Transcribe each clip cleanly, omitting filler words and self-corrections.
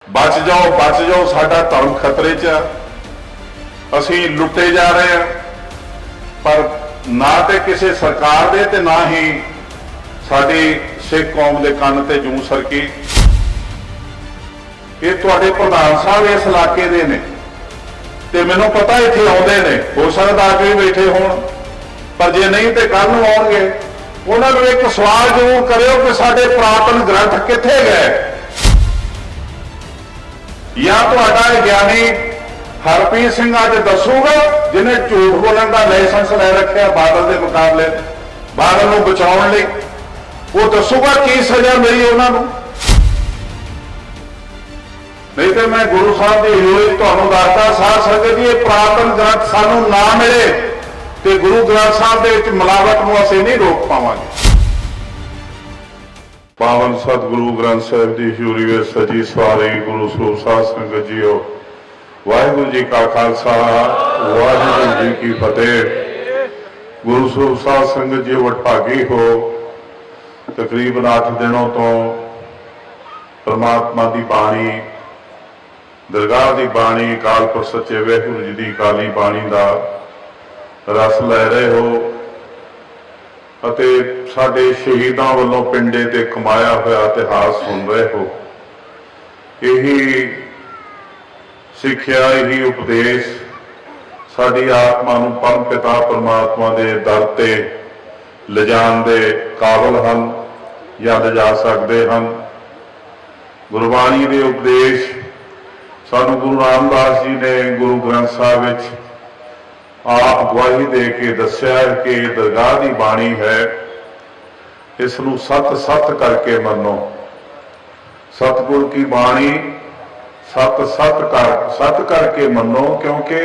बच जाओ साडा धर्म खतरे च आ, असीं लुटे जा रहे हैं। पर ना तो किसी सरकार दे ते ना ही साडी सिख कौम के कंन ते जूं सरकी। ये तुहाडे प्रधान साहब इस इलाके दे ने ते मैनूं पता इत्थे आउंदे ने, हो सकदा आके भी बैठे होण, पर जे नहीं तो कल नूं आउणगे। उन्हां नूं एक सवाल जरूर करियो कि साडे पुरातन ग्रंथ कित्थे गए, या तुहाडा ज्ञानी हरप्रीत सिंह अज दसूगा जिन्हें झूठ बोलण का लाइसेंस लै रखिया बादल के मुकाबले, बादल नूं बचाउण लई, वो दसूगा की सजा मिली उन्होंने। नहीं तो मैं गुरु साहब की हजूरी तुहानूं दसदा साध संगत जी, पुरातन ग्रंथ सानूं ना मिले तो गुरु ग्रंथ साहब दे विच मिलावट नूं असीं नहीं रोक पावांगे। पावन सतगुरु ग्रंथ साहिब की हजूरी विच सजी सवारी गुरु सरूप साध संगत जीओ, वाहिगुरू जी का खालसा वाहिगुरू जी की फतेह। गुरु सरूप साध संगत जी वडभागी हो, तकरीबन 8 दिनों तो परमात्मा की बाणी, दरगाह की बाणी, अकाल पुरख सच्चे वाहिगुरू जी की काली बाणी का रस लै रहे हो अते साडे शहीदां वल्लों पिंडे ते कमाया होया इतिहास सुन रहे हो। यही सिक्ख्या, यही उपदेश साडी आत्मा नूं परम पिता परमात्मा दे दर ते लिजाण दे काबिल हन या लिजा सकदे हन। गुरबाणी दे उपदेश सानू गुरु रामदास जी ने गुरु ग्रंथ साहिब विच आप गवाही दे के दस्या कि दरगाह की बाणी है, इसनूं सत सत करके मनो। सतगुर की बाणी सत करके मनो, क्योंकि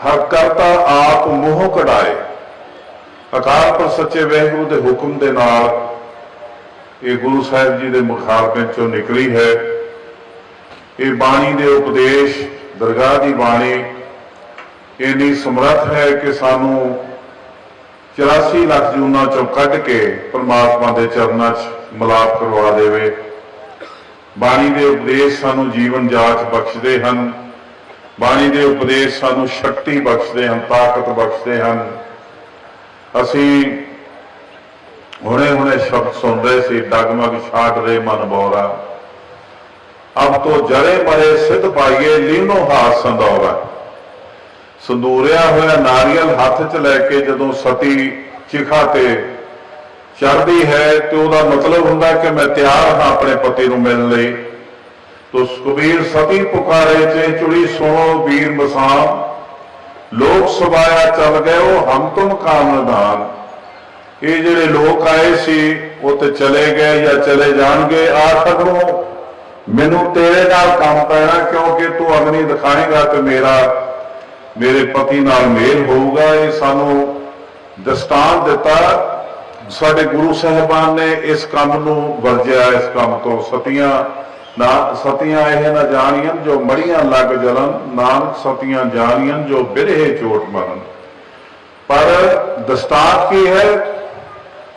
हर करता आप मूँह कढ़ाए। अकाल पुरख सच्चे वाहिगुरू के हुक्म के नाल ये गुरु साहिब जी के मुखारबिन चों निकली है। ये बाणी के उपदेश, दरगाह की बाणी इन्नी समर्थ है कि सानू 84 लाख जूना चों कढ़ के परमात्मा के चरणों च मिलाप करवा देवे। बाणी के उपदेश सानू जीवन जाच बख्शते हैं, बाणी के उपदेश सानू शक्ति बख्शते हैं, ताकत बख्शते हैं। असी हुणे हुणे शब्द सुन रहे सी, डगमग छाट रहे मन बौरा, अब तो जड़े मरे सिद्ध पाइए लीनो हाथ संदौरा। संदूरिया होया नारियल हाथ च लैके जदों सती चिखा ते चढ़ती है तो उसका मतलब हुंदा कि मैं तैयार हाँ अपने पति नूं मिलण लई। तो कबीर सती पुकारे चे चुड़ी सुनो वीर मसाम, लोग सबाया चल गए वो हम तुम कामनदान। ये जिहड़े लोग आए सी वो तो चले गए या चले जाणगे, आखिर मैनू तेरे नाल काम पैना, क्योंकि तू अग्नि दिखाएगा तो मेरे पति नाल मेल होऊगा। ये सानू दस्तान दिता साडे गुरु साहिबान ने, इस काम नूं वरजिया। इस काम तो सतियां यह ना जानियन जो मड़ियां लग जलन, नानक सतियां जानियन जो बिरहे चोट मरन। पर दस्तान की है,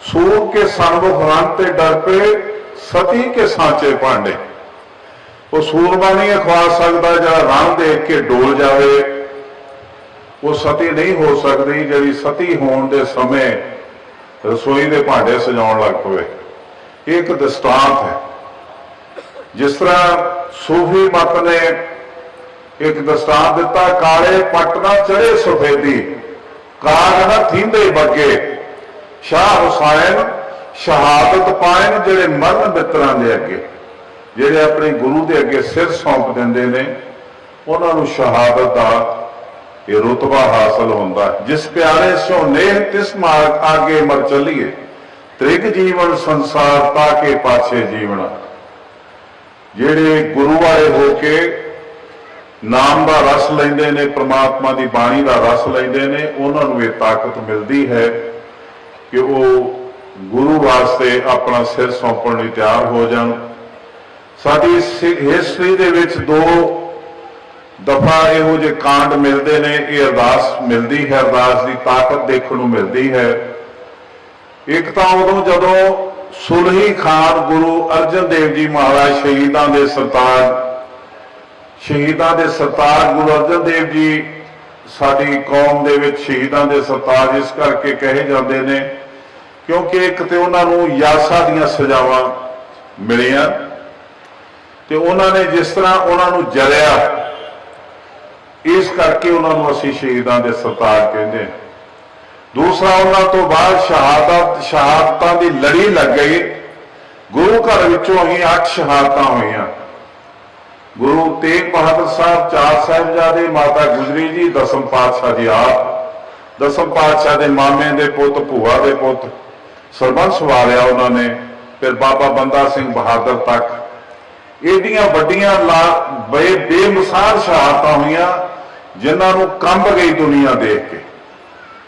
सूर के सन्मुख रन ते डर पे सती के सांचे भांडे। वो सूरमा नहीं अखवा सकता जरा रन देख के डोल जाए, वो सती नहीं हो सकती जी सती होने के समय रसोई के भांडे सजाउण लग पवे। एक दृष्टांत है, जिस तरह सूफी मत ने एक दृष्टांत दिता, काले पट ना चढ़े सफेदी, काग ना थींदे बगे, शाह हुसैन शहादत पाए जेड़े मरण मित्रां दे अगे, जेड़े अपने गुरु के अगे सिर सौंप देंदे ने, उन्होंने शहादत का ये रुतबा हासिल होता है। जिस प्यारे सो नेह तिस मार्ग आगे मर चलिए, त्रिग जीवन संसार ताके पाछे जीवना। जेड़े गुरु वाले होके नाम का रस लेंदे ने, परमात्मा की बाणी का रस लेंदे ने, उन्होंने ये ताकत मिलती है कि वो गुरु वास्ते अपना सिर सौंपण लई तैयार हो जान। साडी हिस्टरी दे विच 2 दफा इहो जे कांड मिलते हैं, ये अरदास मिलती है, अरदास की ताकत देखने को मिलती है। एक तो उदों जदों ਸੁਲਹੀ ਖਾਨ गुरु अर्जन देव जी महाराज शहीदां दे सरताज गुरु अर्जन देव जी साडी कौम दे विच शहीदां दे सरताज इस करके कहे जाते हैं क्योंकि एक तो उन्होंने यासा दियां सजावां मिलियां ते उन्होंने जिस तरह उन्होंने जलिया इस करके उन्होंने असीं शहीदां दे सरताज कहते हैं। दूसरा उन्होंने तो बाद शहादतां दी लड़ी लग गई। गुरु घर विचों ही 8 शहादतां होईयां। गुरु तेग बहादुर साहब, 4 साहिबजादे, माता गुजरी जी, दसम पातशाह जी आप, दसम पातशाह दे मामे दे पुत, भूआ दे पुत सरबंस वालिया उन्होंने, फिर बाबा बंदा सिंह बहादुर तक एडियां वड्डियां बेमिसाल शहादतां होईयां जिन्हां नूं कंब गई दुनिया देख के।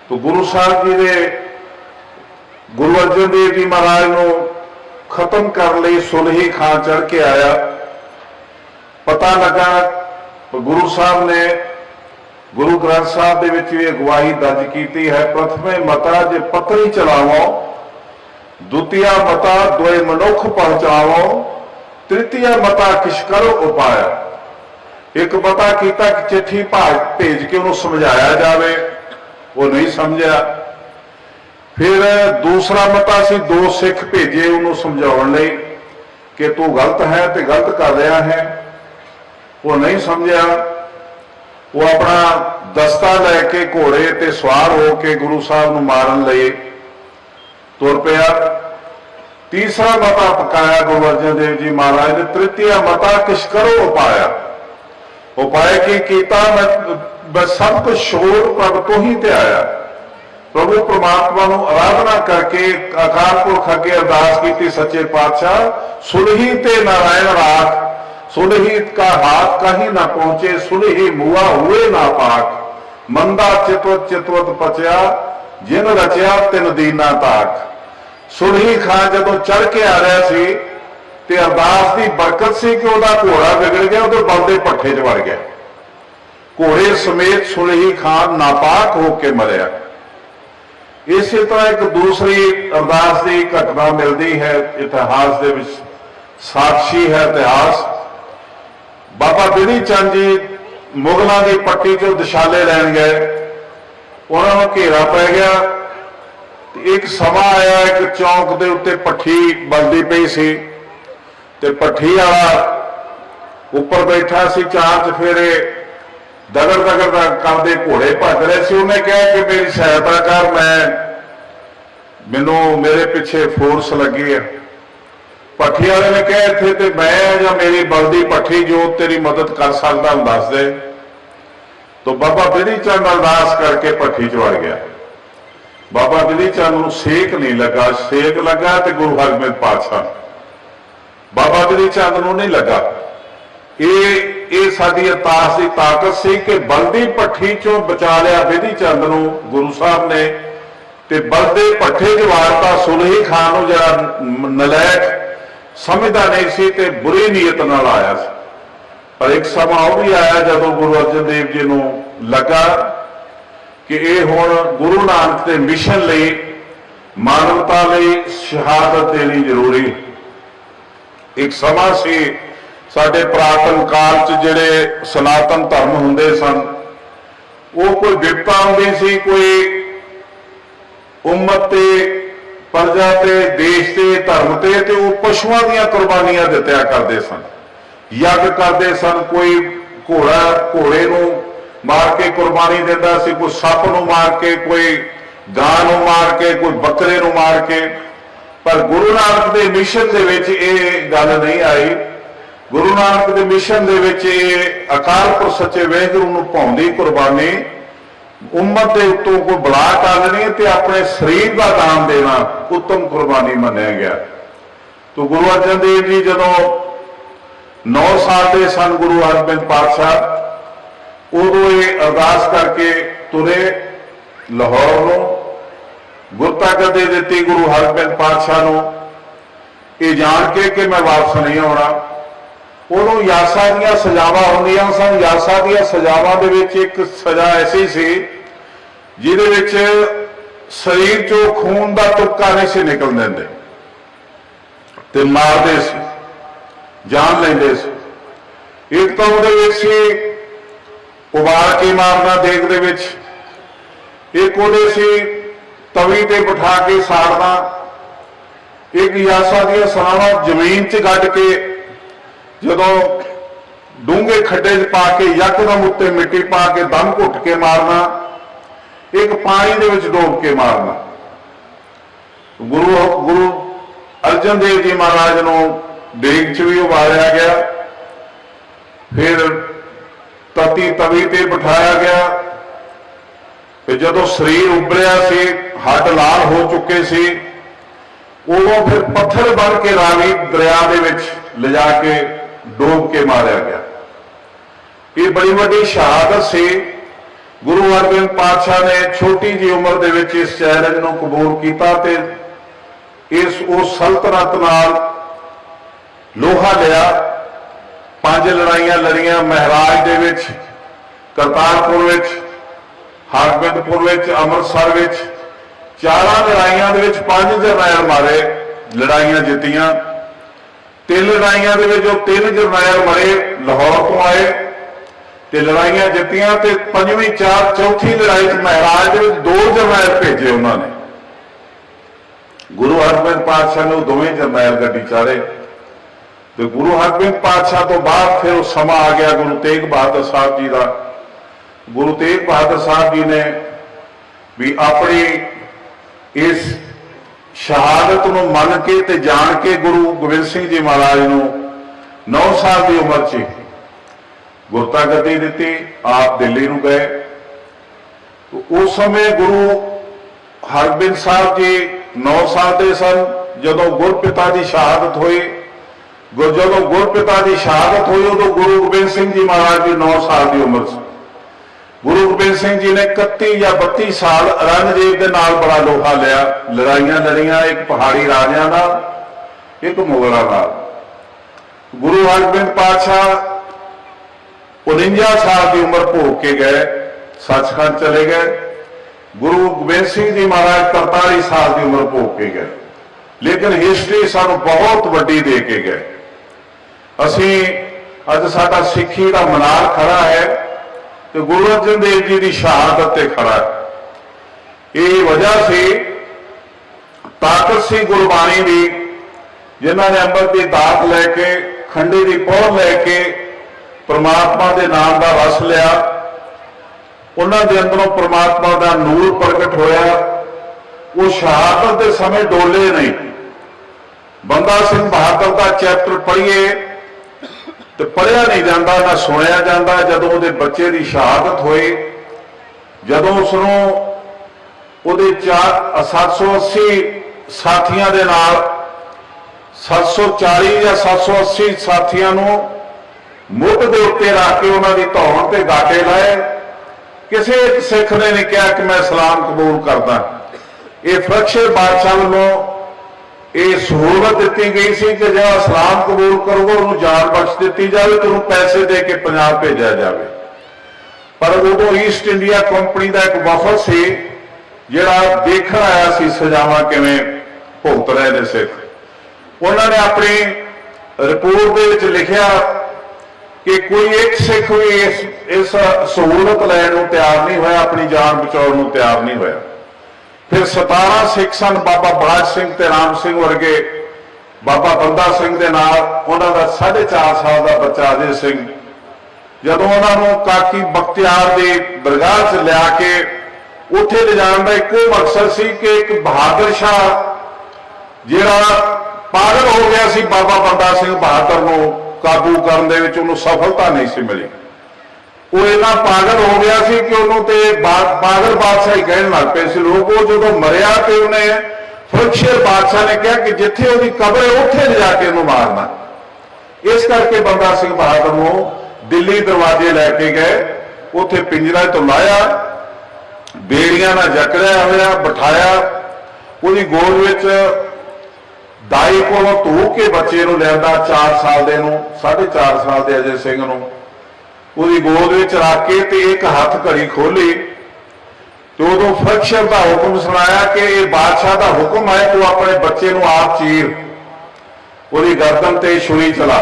तो गुरु साहब जी ने गुरु अर्जन देव जी महाराज को खत्म करने लई सुलही खां चढ़ के आया। पता लगा गुरु साहब ने गुरु ग्रंथ साहब दे विच भी अगवाई दर्ज की है। प्रथमे मता जे पतरी चलावो, द्वितीय मता दोए मनुख पहुंचावो, तृतीय मता किश करो उपाय। एक मता किया कि चिट्ठी भेज के उन्होंने समझाया जाए, वो नहीं समझा। फिर दूसरा मता सी 2 सिख भेजे उन्होंने समझाने लई कि तू गलत है तो गलत कर रहा है, वो नहीं समझा। वो अपना दस्ता लैके घोड़े ते सवार होके गुरु साहब नूं मारन लई तुर पिया। तीसरा मता पकाया गुरु अर्जन देव जी महाराज ने। तृतीय मता किश करो उपाय। उपाय की कीता, मैं सब कुछ छोड़ प्रभु तो ही ते आया। प्रभु परमात्मा नूं आराधना करके अकाल पुरख अगे अरदास की, सच्चे पातशाह सुलही ते नारायण राख, सुलही का हाथ कहीं ना पहुंचे, सुलही मुआ हुए ना पाक, मंदा चितवत चितवत पचया, जिन रचिया तिन दीना ताक। सुलही खां जदों चढ़ के आ रहा सी ते अरदास की बरकत सी कि उहदा घोड़ा बिगड़ गया, उहदे बल दे पट्ठे च वड़ गया। घोड़े समेत सुलही खान नापाक होके मरिया। इसी तरह एक दूसरी अरदास की घटना मिलती है इतिहास दे विच, साक्षी है इतिहास। बाबा बिधि चंद जी मुगलों की पट्टी चो दिशाले लैन गए, उन्होंने घेरा पै गया। एक समा आया, एक चौंक के उत्ते पट्ठी बलदी पई सी ते पट्ठी वाला उपर बैठा सी, 4 चफेरे दगड़ दगड़ करते घोड़े भज रहे थे। उन्हें कहा कि मेरी सहायता कर, मैनू मेरे पिछे फोर्स लगी है। पट्ठी वाले ने कहा इत्थे ते मैं या मेरी बलदी पट्ठी जो तेरी मदद कर सकता हूं दस दे। तो बाबा बिधि चंद अरदास करके पट्ठी च वड़ गया। बाबा बिधि चंद नूं सेक नहीं लगा, सेक लगा तो गुरु हरगोबिंद पातशाह, बाबा बिधि चंद नूं नहीं लगा। ये साडी अरदास की ताकत सी कि बलदी पट्ठी चों बचा लिया बिधि चंद नूं गुरु साहब ने, ते बलदे पट्ठे च वारता सुलही खान नूं जिहड़ा नलैक समझदा नहीं सी ते बुरी नीयत नाल आया सी। पर एक समा वो भी आया जदों गुरु अर्जन देव जी नूं लगा कि ये हुण गुरु नानक के मिशन लई, मानवता लई शहादत देनी जरूरी। एक समा सी साडे पुरातन काल च जिहड़े सनातन धर्म हुंदे सन, वो कोई विपता आउंदी सी, कोई उम्मत ते प्रजा ते देश ते धर्म ते वो पशुआं दीयां कुर्बानियां दित्या करदे सन, यज्ञ करदे सन। कोई घोड़े नूं मार के कुर्बानी दिंदा सी, कोई सप नूं मार के, कोई गां नूं मार के, कोई बकरे नूं मार के। पर गुरु नानक दे मिशन दे विच ये गल नहीं आई। गुरु नानक दे मिशन दे विच अकाल पुरख सच्चे वाहिगुरू नूं भाउंदी कुर्बानी, उम्मत के उत्तों कोई बला टालनी ते अपने शरीर का दान देना उत्तम कुर्बानी मन्निया गया। तो गुरु अर्जन देव जी जदों 9 साल के सन गुरु हरगोबिंद पातशाह, उदों ये अरदास करके तुरे लाहौर नूं, गुरता गद्दी दित्ती गुरु हरगोबिंद पातशाह नूं, ये जान के कि मैं वापस नहीं आउणा। उदों यासा दीयां सजावां हुंदियां सन। यासा दीयां सजावां दे विच एक सजा ऐसी सी जिहदे विच शरीर चों खून का तुक्का नहीं सी निकल देंदे। ਤੇ ਮਾਰਦੇ ਸੀ, ਜਾਨ ਲੈਂਦੇ ਸੀ। ਇੱਕ ਤਾਂ ਉਹਦੇ ਵਿੱਚ ਸੀ ਉਬਾਲ ਕੇ ਮਾਰਨਾ ਦੇਗ ਦੇ ਵਿੱਚ, ਇੱਕ ਉਹਦੇ ਸੀ ਤਵੀ ਤੇ ਬਿਠਾ ਕੇ ਸਾੜਨਾ, ਇੱਕ ਯਾਸਾ ਦੀਆਂ ਸਰਾਵਾਂ ਜ਼ਮੀਨ 'ਚ ਗੱਡ ਕੇ ਜਦੋਂ ਡੂੰਘੇ ਖੱਡੇ 'ਚ ਪਾ ਕੇ ਯਕਦਮ ਉੱਤੇ ਮਿੱਟੀ ਪਾ ਕੇ ਦਮ ਘੁੱਟ ਕੇ ਮਾਰਨਾ, ਇੱਕ ਪਾਣੀ ਦੇ ਵਿੱਚ ਡੋਬ ਕੇ ਮਾਰਨਾ। ਗੁਰੂ ਅਰਜਨ ਦੇਵ ਜੀ ਮਹਾਰਾਜ ਨੂੰ ਦੇਗ 'ਚ ਵੀ ਉਬਾਲਿਆ ਗਿਆ, ਫਿਰ ਤਤੀ ਤਵੀ ਤੇ ਬਿਠਾਇਆ ਗਿਆ, ਤੇ ਜਦੋਂ ਸਰੀਰ ਉਭਰਿਆ ਸੀ, ਹੱਡ ਲਾਲ ਹੋ ਚੁੱਕੇ ਸੀ, ਉਦੋਂ ਫਿਰ ਪੱਥਰ ਬਣ ਕੇ ਰਾਵੀ ਦਰਿਆ ਦੇ ਵਿੱਚ ਲਿਜਾ ਕੇ ਡੋਬ ਕੇ ਮਾਰਿਆ ਗਿਆ। ਇਹ ਬੜੀ ਵੱਡੀ ਸ਼ਹਾਦਤ ਸੀ। ਗੁਰੂ ਅਰਜਨ ਪਾਤਸ਼ਾਹ ਨੇ ਛੋਟੀ ਜਿਹੀ ਉਮਰ ਦੇ ਵਿੱਚ ਇਸ ਚੈਲੰਜ ਨੂੰ ਕਬੂਲ ਕੀਤਾ ਤੇ ਉਸ ਸਲਤਨਤ ਨਾਲ ਲੋਹਾ ਲਿਆ। 5 ਲੜਾਈਆਂ ਲੜੀਆਂ, ਮਹਿਰਾਜ ਦੇ ਵਿੱਚ, ਕਰਤਾਰਪੁਰ ਵਿੱਚ, ਹਰਗੋਬਿੰਦਪੁਰ ਵਿੱਚ, ਅੰਮ੍ਰਿਤਸਰ ਵਿੱਚ। 4 ਲੜਾਈਆਂ ਦੇ ਵਿੱਚ 5 ਜਰਨੈਲ ਮਾਰੇ, ਲੜਾਈਆਂ ਜਿੱਤੀਆਂ। 3 ਲੜਾਈਆਂ ਦੇ ਵਿੱਚ ਜੋ 3 ਜਰਨੈਲ ਮਰੇ ਲਾਹੌਰ ਤੋਂ ਆਏ ਤੇ ਲੜਾਈਆਂ ਜਿੱਤੀਆਂ, ਤੇ ਚੌਥੀ ਲੜਾਈ 'ਚ ਮਹਾਰਾਜ ਦੇ ਵਿੱਚ 2 ਜਰਨੈਲ ਭੇਜੇ ਉਹਨਾਂ ਨੇ। ਗੁਰੂ ਹਰਗੋਬਿੰਦ ਪਾਤਸ਼ਾਹ ਨੇ ਦੋਵੇਂ ਜਰਨੈਲ ਗੱਡੀ ਚਾੜੇ ਤੇ ਗੁਰੂ ਹਰਗੋਬਿੰਦ ਪਾਤਸ਼ਾਹ ਤੋਂ ਬਾਅਦ ਫਿਰ ਉਹ ਸਮਾਂ ਆ ਗਿਆ ਗੁਰੂ ਤੇਗ ਬਹਾਦਰ ਸਾਹਿਬ ਜੀ ਦਾ। ਗੁਰੂ ਤੇਗ ਬਹਾਦਰ ਸਾਹਿਬ ਜੀ ਨੇ ਵੀ ਆਪਣੀ ਇਸ ਸ਼ਹਾਦਤ ਨੂੰ ਮੰਨ ਕੇ ਤੇ ਜਾਣ ਕੇ ਗੁਰੂ ਗੋਬਿੰਦ ਸਿੰਘ ਜੀ ਮਹਾਰਾਜ ਨੂੰ 9 ਸਾਲ ਦੀ ਉਮਰ 'ਚ ਗੁਰਤਾ ਗੱਦੀ ਦਿੱਤੀ। ਆਪ ਦਿੱਲੀ ਨੂੰ ਗਏ। ਉਸ ਸਮੇਂ ਗੁਰੂ ਹਰਗੋਬਿੰਦ ਸਾਹਿਬ ਜੀ 9 ਸਾਲ ਦੇ ਸਨ ਜਦੋਂ ਗੁਰਪਿਤਾ ਦੀ ਸ਼ਹਾਦਤ ਹੋਈ। ਜਦੋਂ ਗੁਰਪਿਤਾ ਦੀ ਸ਼ਹਾਦਤ ਹੋਈ ਉਦੋਂ ਗੁਰੂ ਗੋਬਿੰਦ ਸਿੰਘ ਜੀ ਮਹਾਰਾਜ ਦੀ 9 ਸਾਲ ਦੀ ਉਮਰ ਸੀ। ਗੁਰੂ ਗੋਬਿੰਦ ਸਿੰਘ ਜੀ ਨੇ 31 ਜਾਂ 32 ਸਾਲ ਔਰੰਗਜ਼ੇਬ ਦੇ ਨਾਲ ਬੜਾ ਲੋਹਾ ਲਿਆ, ਲੜਾਈਆਂ ਲੜੀਆਂ, ਇੱਕ ਪਹਾੜੀ ਰਾਜਿਆਂ ਨਾਲ, ਇੱਕ ਮੁਗਲਾਂ ਨਾਲ। ਗੁਰੂ ਹਰਗੋਬਿੰਦ ਪਾਤਸ਼ਾਹ 49 ਸਾਲ ਦੀ ਉਮਰ ਭੋਗ ਕੇ ਗਏ, ਸੱਚਖੰਡ ਚਲੇ ਗਏ। ਗੁਰੂ ਗੋਬਿੰਦ ਸਿੰਘ ਜੀ ਮਹਾਰਾਜ 43 ਸਾਲ ਦੀ ਉਮਰ ਭੋਗ ਕੇ ਗਏ। ਲੇਕਿਨ ਹਿਸਟਰੀ ਸਾਨੂੰ ਬਹੁਤ ਵੱਡੀ ਦੇ ਕੇ ਗਏ। ਅਸੀਂ ਅੱਜ ਸਾਡਾ ਸਿੱਖੀ ਦਾ ਮਨਾਰ ਖੜਾ ਹੈ ਤੇ ਗੁਰੂ ਅਰਜਨ ਦੇਵ ਜੀ ਦੀ ਸ਼ਹਾਦਤ ਤੇ ਖੜਾ ਹੈ। ਇਹ ਵਜ੍ਹਾ ਸੀ, ਤਾਕਤ ਸੀ ਗੁਰਬਾਣੀ ਦੀ, ਜਿਨ੍ਹਾਂ ਨੇ ਅੰਮ੍ਰਿਤ ਦੀ ਦਾਤ ਲੈ ਕੇ, ਖੰਡੇ ਦੀ ਪਹੁ ਲੈ ਕੇ ਪ੍ਰਮਾਤਮਾ ਦੇ ਨਾਮ ਦਾ ਰਸ ਲਿਆ। ਉਹਨਾਂ ਦੇ ਅੰਦਰੋਂ ਪ੍ਰਮਾਤਮਾ ਦਾ ਨੂਰ ਪ੍ਰਗਟ ਹੋਇਆ। ਉਹ ਸ਼ਹਾਦਤ ਦੇ ਸਮੇਂ ਡੋਲੇ ਨਹੀਂ। ਬੰਦਾ ਸਿੰਘ ਬਹਾਦਰ ਦਾ ਚੈਪਟਰ ਪੜ੍ਹੀਏ ਤੇ ਪੜ੍ਹਿਆ ਨਹੀਂ ਜਾਂਦਾ, ਨਾ ਸੁਣਿਆ ਜਾਂਦਾ। ਜਦੋਂ ਉਹਦੇ ਬੱਚੇ ਦੀ ਸ਼ਹਾਦਤ ਹੋਈ, ਜਦੋਂ ਉਸਨੂੰ ਉਹਦੇ 780 ਸਾਥੀਆਂ ਦੇ ਨਾਲ 740 ਜਾਂ 780 ਸਾਥੀਆਂ ਨੂੰ ਮੁੱਢ ਦੇ ਉੱਤੇ ਰੱਖ ਕੇ ਉਹਨਾਂ ਦੀ ਧੌਣ ਤੇ ਗਾਟੇ ਲਾਏ, ਕਿਸੇ ਇੱਕ ਸਿੱਖ ਨੇ ਨਹੀਂ ਕਿਹਾ ਕਿ ਮੈਂ ਇਸਲਾਮ ਕਬੂਲ ਕਰਦਾ। ਇਹ ਫਰਖਸ਼ਰ ਬਾਦਸ਼ਾਹ ਵੱਲੋਂ ਇਹ ਸਹੂਲਤ ਦਿੱਤੀ ਗਈ ਸੀ ਕਿ ਜਿਹੜਾ ਇਸਲਾਮ ਕਬੂਲ ਕਰੂਗਾ ਉਹਨੂੰ ਜਾਨ ਬਖਸ਼ ਦਿੱਤੀ ਜਾਵੇ ਤੇ ਉਹਨੂੰ ਪੈਸੇ ਦੇ ਕੇ ਪੰਜਾਬ ਭੇਜਿਆ ਜਾਵੇ। ਪਰ ਉਦੋਂ ਈਸਟ ਇੰਡੀਆ ਕੰਪਨੀ ਦਾ ਇੱਕ ਵਫਦ ਸੀ ਜਿਹੜਾ ਦੇਖਣ ਆਇਆ ਸੀ ਸਜ਼ਾਵਾਂ ਕਿਵੇਂ ਭੁਗਤ ਰਹੇ ਨੇ ਸਿੱਖ। ਉਹਨਾਂ ਨੇ ਆਪਣੀ ਰਿਪੋਰਟ ਦੇ ਵਿੱਚ ਲਿਖਿਆ ਕਿ ਕੋਈ ਇੱਕ ਸਿੱਖ ਵੀ ਇਸ ਸਹੂਲਤ ਲੈਣ ਨੂੰ ਤਿਆਰ ਨਹੀਂ ਹੋਇਆ, ਆਪਣੀ ਜਾਨ ਬਚਾਉਣ ਨੂੰ ਤਿਆਰ ਨਹੀਂ ਹੋਇਆ। ਫਿਰ 17 ਸਿੱਖ ਸਨ, ਬਾਬਾ ਬਾਜ ਸਿੰਘ ਤੇ ਰਾਮ ਸਿੰਘ ਵਰਗੇ, ਬਾਬਾ ਬੰਦਾ ਸਿੰਘ ਦੇ ਨਾਲ ਉਹਨਾਂ ਦਾ 4.5 ਸਾਲ ਦਾ ਬੱਚਾ ਅਜੇ ਸਿੰਘ। ਜਦੋਂ ਉਹਨਾਂ ਨੂੰ ਕਾਕੀ ਬਖਤਿਆਰ ਦੀ ਦਰਗਾਹ 'ਚ ਲਿਆ ਕੇ ਉੱਥੇ ਲਿਜਾਣ ਦਾ ਇੱਕੋ ਮਕਸਦ ਸੀ ਕਿ ਇੱਕ ਬਹਾਦਰ ਸ਼ਾਹ ਜਿਹੜਾ ਪਾਗਲ ਹੋ ਗਿਆ ਸੀ, ਬਾਬਾ ਬੰਦਾ ਸਿੰਘ ਬਹਾਦਰ ਨੂੰ ਕਾਬੂ ਕਰਨ ਦੇ ਵਿੱਚ ਉਹਨੂੰ ਸਫਲਤਾ ਨਹੀਂ ਸੀ ਮਿਲੀ। ਉਹ ਇੰਨਾ ਪਾਗਲ ਹੋ ਗਿਆ ਸੀ ਕਿ ਉਹਨੂੰ ਤੇ ਪਾਗਲ ਬਾਦਸ਼ਾਹ ਹੀ ਕਹਿਣ ਲੱਗ ਪਏ ਸੀ ਲੋਕ। ਉਹ ਜਦੋਂ ਮਰਿਆ ਤੇ ਉਹਨੇ ਫਰਖਸ਼ਰ ਬਾਦਸ਼ਾਹ ਨੇ ਕਿਹਾ ਕਿ ਜਿੱਥੇ ਉਹਦੀ ਕਬਰ ਹੈ ਉੱਥੇ ਲਿਜਾ ਕੇ ਉਹਨੂੰ ਮਾਰਨਾ। ਇਸ ਕਰਕੇ ਬੰਦਾ ਸਿੰਘ ਬਹਾਦਰ ਨੂੰ ਦਿੱਲੀ ਦਰਵਾਜ਼ੇ ਲੈ ਕੇ ਗਏ, ਉੱਥੇ ਪਿੰਜਰਾ ਤੋਂ ਲਾਇਆ, ਬੇੜੀਆਂ ਨਾਲ ਜਕੜਿਆ ਹੋਇਆ ਬਿਠਾਇਆ। ਉਹਦੀ ਗੋਦ ਵਿੱਚ ਦਾਈ ਕੋਲੋਂ ਧੂ ਕੇ ਬੱਚੇ ਨੂੰ ਲਿਆਂਦਾ, 4 ਸਾਲ ਦੇ ਨੂੰ, 4.5 ਸਾਲ ਦੇ ਅਜੇ ਸਿੰਘ ਨੂੰ ਉਹਦੀ ਗੋਦ ਵਿੱਚ ਰੱਖ ਕੇ ਤੇ ਇੱਕ ਹੱਥ ਘੜੀ ਖੋਲੀ ਤੇ ਉਦੋਂ ਫਰਖਸ਼ਰ ਦਾ ਹੁਕਮ ਸੁਣਾਇਆ ਕਿ ਇਹ ਬਾਦਸ਼ਾਹ ਦਾ ਹੁਕਮ ਹੈ, ਤੂੰ ਆਪਣੇ ਬੱਚੇ ਨੂੰ ਆਪ ਚੀਰ। ਉਹਦੀ ਗਰਦਨ ਤੇ ਛੁਰੀ ਚਲਾ।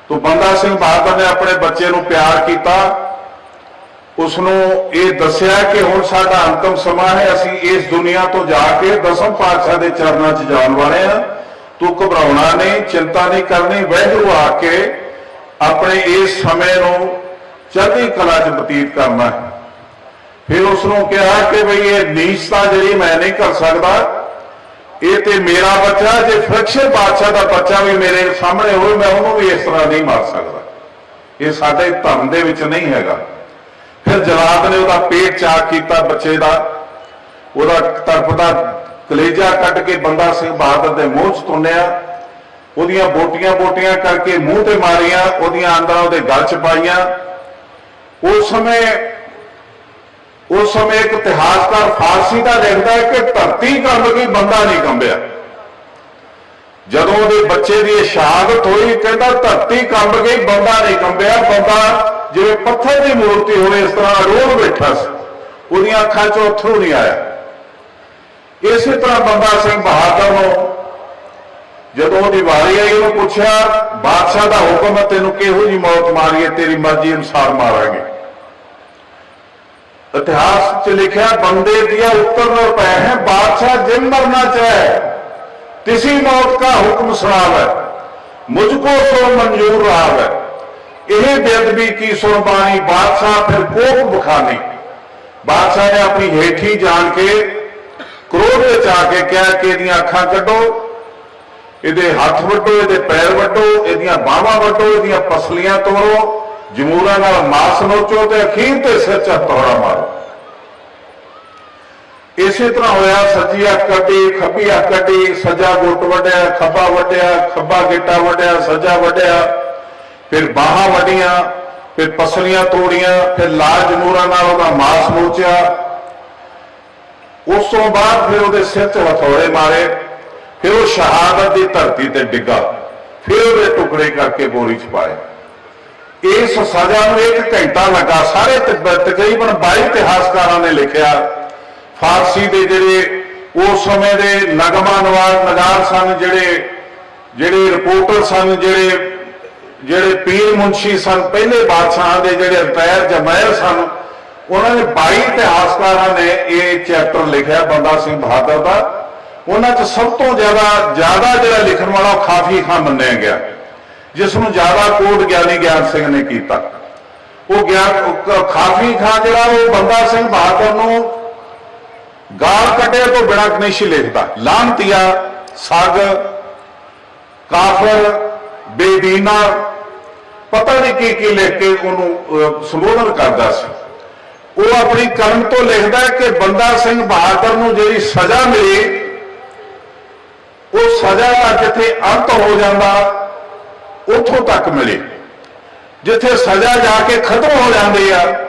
तो बंदा सिंह बहादुर ने अपने बच्चे ਨੂੰ प्यार किया, उसनों ये दसिया कि हुण साडा अंतिम समा है, असीं इस दुनिया तो जाके दसम पातशाह के चरणों च जाण वाले हैं। तू घबराउणा नहीं, चिंता नहीं करनी, वाहिगुरू आके अपने इस समय नूं चढ़दी कला च बतीत करना है। फिर उसनों कहा कि बई ये नीचता जिहड़ी मैं नहीं कर सकता, ये तो मेरा बच्चा, जो फरक्शे बादशाह का बच्चा भी मेरे सामने हो, मैं उन्होंने भी इस तरह नहीं मार सकता, ये साडे धर्म दे विच नहीं हैगा। फिर जलाद ने उसका पेट चाक किया बच्चे का, वह तड़पदा कलेजा कट के बंदा सिंह बहादुर के मूँह च तुन्निया, उहदियां बोटियां बोटियां करके मूँह ते मारियां, उहदियां आंदरां उहदे गल च पाईयां। उस समय एक इतिहासकार फारसी का लिखता है कि धरती कंब गई, बंदा नहीं कंबिया। जदों उहदे बच्चे की शहादत हुई, कहता धरती कंब गई, बंदा नहीं कंबिया। बंदा जिवें पत्थर की मूर्ति हो, इस तरह अड़ोल बैठा सी, उहदियां अखां चों अथरू नहीं आया। इसी तरह बंदा सिंह बहादुर नूं जदों उहदी वारी आई, उहनूं पुछया बादशाह का हुक्म है, तैनूं किहो जी मौत मारीए, तेरी मर्जी अनुसार मारांगे। इतिहास च लिखा बंदे दिया उत्तर न पै है, बादशाह जिन मरना चाहे किसी मौत का हुक्म सुनाव है, मुझको तो मंजूर रहा है। यही बेदबी की सुनबानी, बादशाह फिर कोप बखानी। बादशाह ने अपनी हेठी जान के क्रोध में आके कहा कि इहदियां अखां कड्डो, इहदे हथ वड्डो, इहदे पैर वड्डो, इहदियां बाहां वड्डो, इहदियां पसलियां तोड़ो, जमूरां नाल मांस नोचो ते अखीर ते सिर च हथौड़ा मारो। इसी तरह होया, सज्जी अख कड्डी, खब्बी अख कड्डी, सज्जा गुट वड्डिया, खब्बा वड्डिया, खब्बा गिट्टा वड्डिया, सज्जा वड्डिया, फिर बाहां वड्डियां, फिर पसलियां तोड़ियां, फिर लाल जमूरां नाल उहदा मांस नोचिया। उस तो बाद फिर उहदे सिर च हथौड़े मारे, फिर वो शहादत की धरती ते डिग्गा, फिर उहदे टुकड़े करके बोरी च पाए। इस सजा में 1 घंटा लगा। सारे तकरीबन 22 इतिहासकारों ने लिखा, फारसी के जिहड़े उस समय के नगमा नगार सन, जिहड़े रिपोर्टर सन, जिहड़े पीर मुंशी सन, पहले बादशाह के जिहड़े रिटायर जमैर सन, उन्होंने 22 इतिहासकारों ने यह चैप्टर लिखा बंदा सिंह बहादुर का। उन्होंने सब तो ज्यादा जिहड़ा लिखण वाला खाफी खां मन्निया गया, जिसनों ज्यादा कोट ज्ञानी ज्ञान सिंह ने किया। वो खाफी खां जिहड़ा वो बंदा सिंह बहादुर नूं गाल कटिया तो बिना नहीं सी लिखता। लानतिया, सग, काफर, बेदीना, पता नहीं की लिख के उन्होंने संबोधन करता सी। वो अपनी कलम तो लिखता है कि बंदा सिंह बहादुर नूं जिहड़ी सजा मिली, उस सजा का जिथे अंत हो जाता उथों तक मिली, जिथे सजा जाके खत्म हो जाती है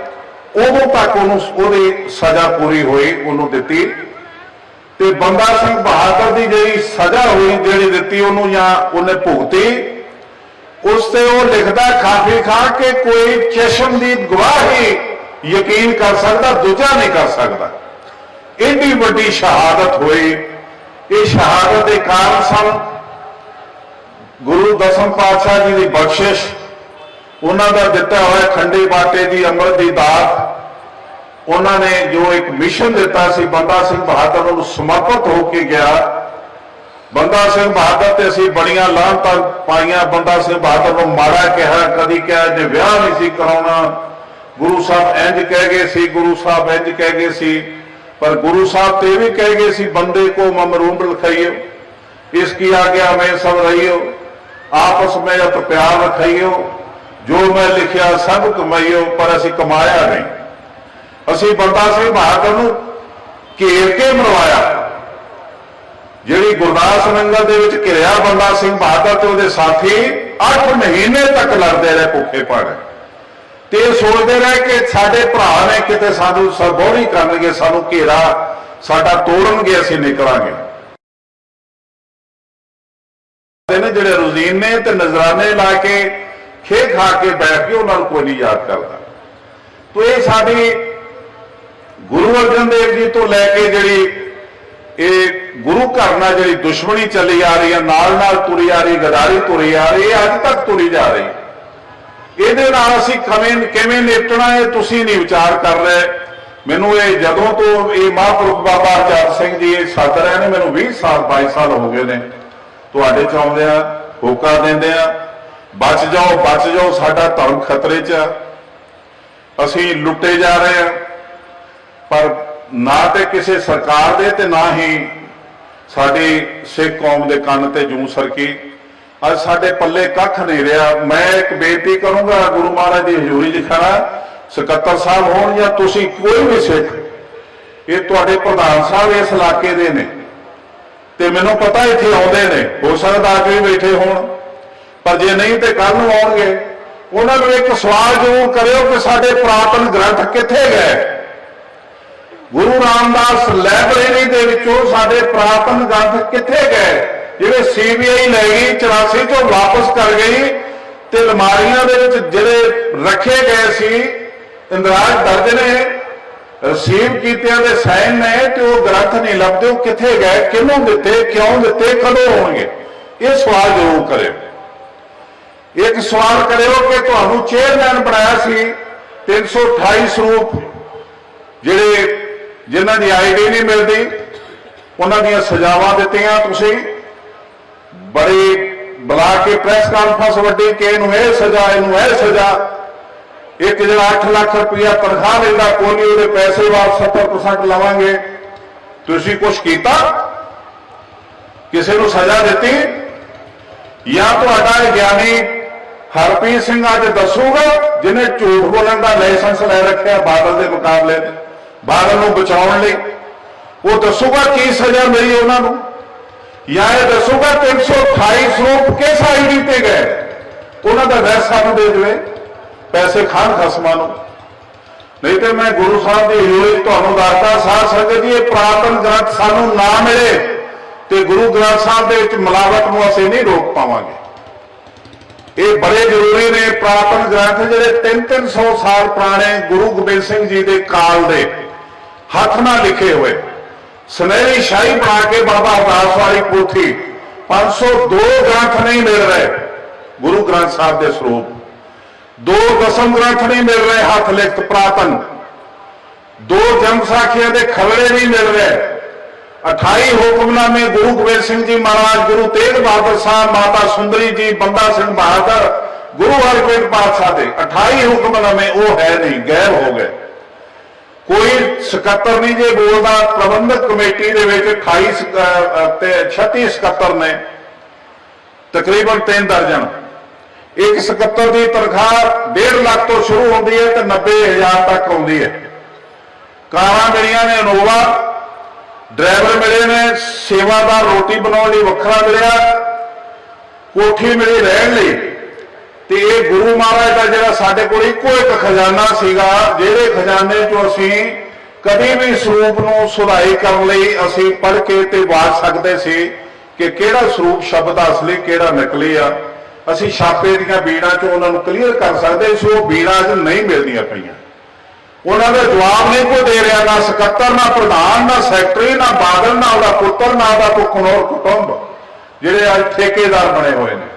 उदों तक उन्होंने सजा पूरी हुई, उन्होंने दिती। ते बंदा सिंह बहादुर की जी सजा हुई जी दी उन्होंने या उन्हें भुगती, उससे वो लिखता खाफी खां कि कोई चशमदीद गवाह ही यकीन कर सकता, दूजा नहीं कर सकता। एडी वड्डी शहादत हुई। ये शहादत के कारण सन गुरु दसम पातशाह जी की बख्शिश, उन्होंने दिता हुआ खंडे बाटे की अमृत की दात। उन्होंने जो एक मिशन दिता सी, बंदा सिंह बहादुर को समर्पित होके गया। बंदा सिंह बहादुर ते असीं बड़ियां लानतां पाईयां। बंदा सिंह बहादुर को माड़ा कहा, कदी कहा जे विआह नहीं सी कराउणा, गुरु साहब इंज कह गए सी, गुरु साहब इंज कह गए सी। पर गुरु साहब तो यह भी कह गए सी, बंदे को ममरूम लिखाइयो, इसकी आज्ञा में सब रहियो, आपस में अत प्यार रखाइयो, जो मैं लिखिया सब कमाइयो। पर असी कमाया नहीं, असी बंदा सिंह बहादुर नूं घेर के मरवाया। जिहड़ी गुरदास नंगल दे विच घिरिया बंदा सिंह बहादुर ते उहदे साथी 8 महीने तक लड़ते रहे भुखे भाणे, ते सोचते रहे कि साडे भरा ने किते सानू सबोरी करनगे, सानू घेरा साडा तोड़नगे, असीं निकलांगे। जिहड़े रुजीन ने ते नजराने ला के खे खा के बैठ के उन्होंने कोई नहीं याद करता। तो ये साडी गुरु अर्जन देव जी तो लैके जिहड़ी ये गुरु घर नाल जिहड़ी दुश्मनी चली आ रही है, नाल नाल तुरी आ रही, गदारी तुरी आ रही, अज तक तुरी जा रही। ये असीं किवें निपटना है तुसीं नहीं विचार कर रहे। मैनूं ये जदों तो ये महापुरुष बाबा अजाद सिंह जी ये सद रहे ने, मैनूं 20 साल 22 साल हो गए ने तुहाडे च आउंदिआं होका दिंदिआं, बच जाओ साडा धर्म खतरे च, असीं लुटे जा रहे हैं। पर ना तो किसी सरकार दे ते ना ही साडी सिख कौम के कन ते जूं सरकी। अज साडे पल्ले कख नहीं रहा। मैं एक बेनती करूंगा गुरु महाराज की हजूरी च खड़ा, सकत्तर साहब होण या तुसीं कोई भी सिख, ये तुहाडे प्रधान साहब इस इलाके दे ने ते मैनूं पता इत्थे आउंदे ने, हो सकदा अज भी बैठे होण, पर जे नहीं तो कल नूं आउणगे। उन्हां नूं एक सवाल जरूर करियो कि साडे पुरातन ग्रंथ कित्थे गए। गुरु रामदास लाइब्रेरी दे विचों साडे पुरातन ग्रंथ कित्थे गए, जिहड़े सीबीआई लै गई 84 चों वापस कर गई ते अलमारियां दे विच जिहड़े रखे गए सी, इंदराज दर्ज ने, रसीव कीतियां दे साइन ने, ते वो ग्रंथ नहीं लभदे, वो कित्थे गए, किहनूं दित्ते, क्यों दित्ते, कदों होणगे। ये सवाल जरूर करियो। एक सवाल करियो कि तुहानूं चेयरमैन बनाया सी 328 स्वरूप जिहड़े जिन्हां दी आईडी नहीं मिलती, उन्हां दीयां सजावां दित्तियां तुसीं, बड़ी बुला के प्रैस कॉन्फ्रेंस वड्डी कि इहनूं इह सजा, इहनूं इह सजा। एक जिहड़ा 8 लाख रुपया तनख्वाह लैंदा पोलियो दे पैसे वापस 70% लवांगे, तुसीं कुछ कीता, किसी नूं सजा दित्ती? या तुहाडा ज्ञानी हरप्रीत सिंह अज दसूगा जिन्हें झूठ बोलण दा लाइसेंस लै रखिआ बादल के मुकाबले, बादल नूं बचाउण लई, वो दसूगा की सजा मिली उन्होंने, या यह दसूगा 328 स्वरूप किस आईडी ते गए, उन्होंने एड्रैस सानूं दे देवे, पैसे खान खसमां नूं। नहीं तो मैं गुरु साहब की हजूरी तुहानूं दसदा साध संगत जी, पुरातन ग्रंथ सानूं ना मिले तो गुरु ग्रंथ साहब दे विच मिलावट नूं असीं नहीं रोक पावांगे। ये बड़े जरूरी ने पुरातन ग्रंथ जिहड़े 300 साल पुराने गुरु गोबिंद सिंह जी के काल दे हथ नाल लिखे हुए, सुनहरी शाही बना के बाबा अरदास वाली पोथी 502 ग्रंथ नहीं मिल रहे गुरु ग्रंथ साहब के स्वरूप, 2 दसम ग्रंथ नहीं मिल रहे हथ लिखत पुरातन, 2 जन्म साखियां के खबरे नहीं मिल रहे, 28 हुक्मनामे गुरु गोबिंद सिंह जी महाराज, गुरु तेग बहादुर साहब, माता सुंदरी जी, बंदा सिंह बहादुर, गुरु हरगोबिंद पातशाह दे 28 हुक्मनामे वो है नहीं, गायब हो गए। कोई सकत्तर नहीं जे बोलता, प्रबंधक कमेटी दे विच 36 सकत्तर ने, तकरीबन 3 दर्जन। एक सकत्तर की तनख्वाह 1.5 लाख तो शुरू होती है तो 90,000 तक आती है। कारां मिलियां ने इनोवा, ड्राइवर मिले ने, सेवादार रोटी बनाने लई वखरा मिलिया, कोठी मिली रहन लई। ते ये गुरु महाराज का जिहड़ा साडे कोल इक्को एक खजाना सीगा, जिहड़े खजाने चों असीं कभी भी स्वरूप नूं सुधाई करन लई असीं पढ़ के ते वाच सकदे सी कि किहड़ा स्वरूप शब्द असली किहड़ा नकली आ। असीं छापे दीआं बीड़ां चों उन्हां नूं क्लीयर कर सकदे सी, वो बीड़ां अज नहीं मिलदियां पईआं। उन्हां दा जवाब नहीं कोई दे रहा, ना सकत्तर, ना प्रधान, ना सैकटरी, ना बादल, ना उहदा पुत्तर, ना उहदा कोई कनौर कुटुंब जिहड़े अज ठेकेदार बने हुए हैं।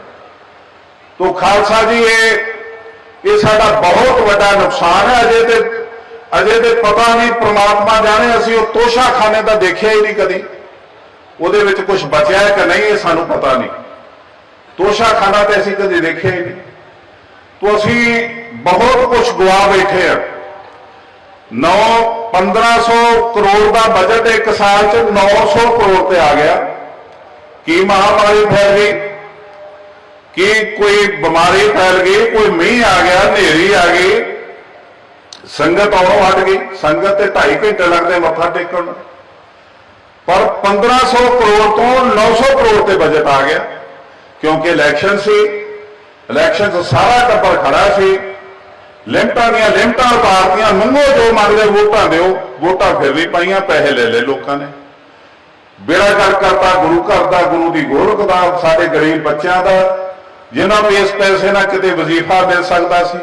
तो खालसा जी ये साडा बहुत बड़ा नुकसान है। अजे तो पता नहीं, परमात्मा जाने, असीं वो तोशाखाने का देखिया ही नहीं कदी, उहदे विच कुछ बचिया है कि नहीं ये सानूं पता नहीं। तोशाखाना तो असीं कदी देखिया ही नहीं। तो असीं बहुत कुछ गवा बैठे हैं। 1500 करोड़ का बजट एक साल च 900 करोड़ पे आ गया। की महामारी फैल गई, कि कोई बीमारी फैल गई, कोई मीह आ गया, नेरी आ गई, संगत आउणों हट गई। संगत ते 2.5 घंटे लगते मत्था टेकण, पर 1500 करोड़ तो 900 करोड़ ते बजट आ गया, क्योंकि इलैक्शन सी। इलैक्शन से सारा टब्बर खड़ा सी, लिमटां दीआं लिमटां उतारतियां, मंगो जो मंगदे वोटां दिओ, वोटां फिर भी पाईआं, पैसे ले ले लोगों ने। बेड़ा गर्क करता गुरु घर का, गुरु की गोरख का, साडे गरीब बच्चों का, जिन्हों को इस पैसे ना किते वजीफा मिल सकता सी।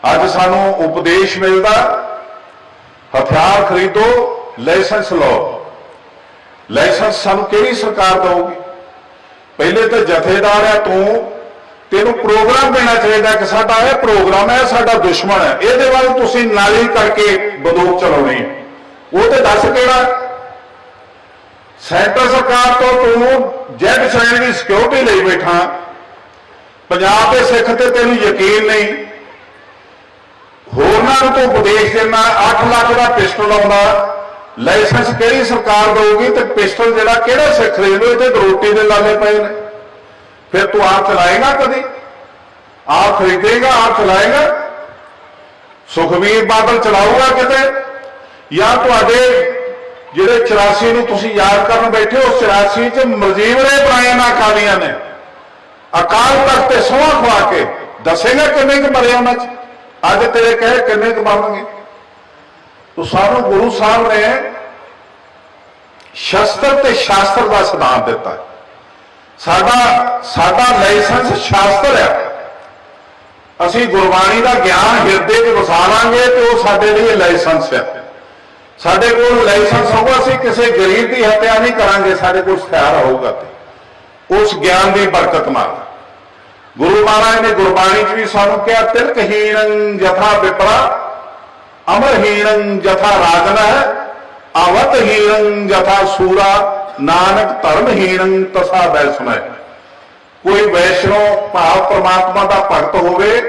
अज सानू उपदेश मिलता, हथियार खरीदो, लाइसेंस लो। ਲਾਇਸੈਂਸ ਸਾਨੂੰ ਕਿਹੜੀ ਸਰਕਾਰ ਦੇਊਗੀ? ਪਹਿਲੇ ਤਾਂ ਜਥੇਦਾਰ ਆ ਤੂੰ, ਤੈਨੂੰ ਪ੍ਰੋਗਰਾਮ ਦੇਣਾ ਚਾਹੀਦਾ ਕਿ ਸਾਡਾ ਇਹ ਪ੍ਰੋਗਰਾਮ ਹੈ, ਸਾਡਾ ਦੁਸ਼ਮਣ ਹੈ, ਇਹਦੇ ਵੱਲ ਤੁਸੀਂ ਨਾਲੀ ਕਰਕੇ ਬੰਦੂਕ ਚਲਾਉਣੀ, ਉਹ ਤੇ ਦੱਸ ਕਿਹੜਾ? ਸੈਂਟਰ ਸਰਕਾਰ ਤੋਂ ਤੂੰ ਜੈਡ ਸ਼੍ਰੇਣੀ ਦੀ ਸਿਕਿਉਰਿਟੀ ਲਈ ਬੈਠਾ, ਪੰਜਾਬ ਦੇ ਸਿੱਖ ਤੇ ਤੈਨੂੰ ਯਕੀਨ ਨਹੀਂ, ਹੋਰਨਾਂ ਨੂੰ ਤੂੰ ਵਿਦੇਸ਼ ਦੇਣਾ, 8 ਲੱਖ ਦਾ ਪਿਸਟਲ ਆਉਂਦਾ, ਲਾਇਸੈਂਸ ਕਿਹੜੀ ਸਰਕਾਰ ਦੇਊਗੀ? ਤੇ ਪਿਸਟਲ ਜਿਹੜਾ ਕਿਹੜਾ ਸਿੱਖ ਖਰੀਦੋ? ਇੱਥੇ ਗਰੋਟੀ ਦੇ ਲਾਲੇ ਪਏ ਨੇ। ਫਿਰ ਤੂੰ ਆਪ ਚਲਾਏਗਾ? ਕਦੀ ਆਪ ਖਰੀਦੇਗਾ, ਆਪ ਚਲਾਏਗਾ? ਸੁਖਬੀਰ ਬਾਦਲ ਚਲਾਊਗਾ ਕਿਤੇ? ਜਾਂ ਤੁਹਾਡੇ ਜਿਹੜੇ 84 ਨੂੰ ਤੁਸੀਂ ਯਾਦ ਕਰਨ ਬੈਠੇ, ਉਸ 84 ਚ ਮਰਜੀਵਰੇ ਬਣਾਏ ਨਾ ਅਕਾਲੀਆਂ ਨੇ, ਅਕਾਲ ਤਖਤ ਤੇ ਸਹੁੰ ਖਵਾ ਕੇ ਦੱਸੇਗਾ ਕਿੰਨੇ ਕੁ ਮਰੇ ਉਹਨਾਂ ਚ? ਅੱਜ ਤੇਰੇ ਕਹੇ ਕਿੰਨੇ ਕੁ ਮਰਨਗੇ? ਤੋ ਸਾਨੂੰ ਗੁਰੂ ਸਾਹਿਬ ਨੇ ਸ਼ਸਤਰ ਤੇ ਸ਼ਾਸਤਰ ਦਾ ਸਿਧਾਂਤ ਦਿੱਤਾ। ਸਾਡਾ ਲਾਇਸੈਂਸ ਸ਼ਾਸਤਰ ਹੈ। ਅਸੀਂ ਗੁਰਬਾਣੀ ਦਾ ਗਿਆਨ ਹਿਰਦੇ 'ਚ ਵਸਾ ਲਾਂਗੇ ਤੇ ਉਹ ਸਾਡੇ ਲਈ ਲਾਇਸੈਂਸ ਹੈ। ਸਾਡੇ ਕੋਲ ਲਾਇਸੈਂਸ ਹੋਊਗਾ, ਅਸੀਂ ਕਿਸੇ ਗਰੀਬ ਦੀ ਹੱਤਿਆ ਨਹੀਂ ਕਰਾਂਗੇ, ਸਾਡੇ ਕੋਲ ਹਥਿਆਰ ਹੋਊਗਾ ਤੇ ਉਸ ਗਿਆਨ ਦੀ ਬਰਕਤ ਨਾਲ। ਗੁਰੂ ਮਹਾਰਾਜ ਨੇ ਗੁਰਬਾਣੀ 'ਚ ਵੀ ਸਾਨੂੰ ਕਿਹਾ, ਤਿਲਕਹੀਣੰ ਜਥਾ ਵਿਪਰਾ ਅਮਰਹੀਣੰ ਜਥਾ ਰਾਜਨ ਅਵਤਹੀਣੰ ਜਥਾ ਸੂਰਾ ਨਾਨਕ ਧਰਮਹੀਣੰ ਤਸਾ ਵੈਸ਼ਨੈ। ਕੋਈ ਵੈਸ਼ਨੋ ਭਾਵ ਪ੍ਰਮਾਤਮਾ ਦਾ ਭਗਤ ਹੋਵੇ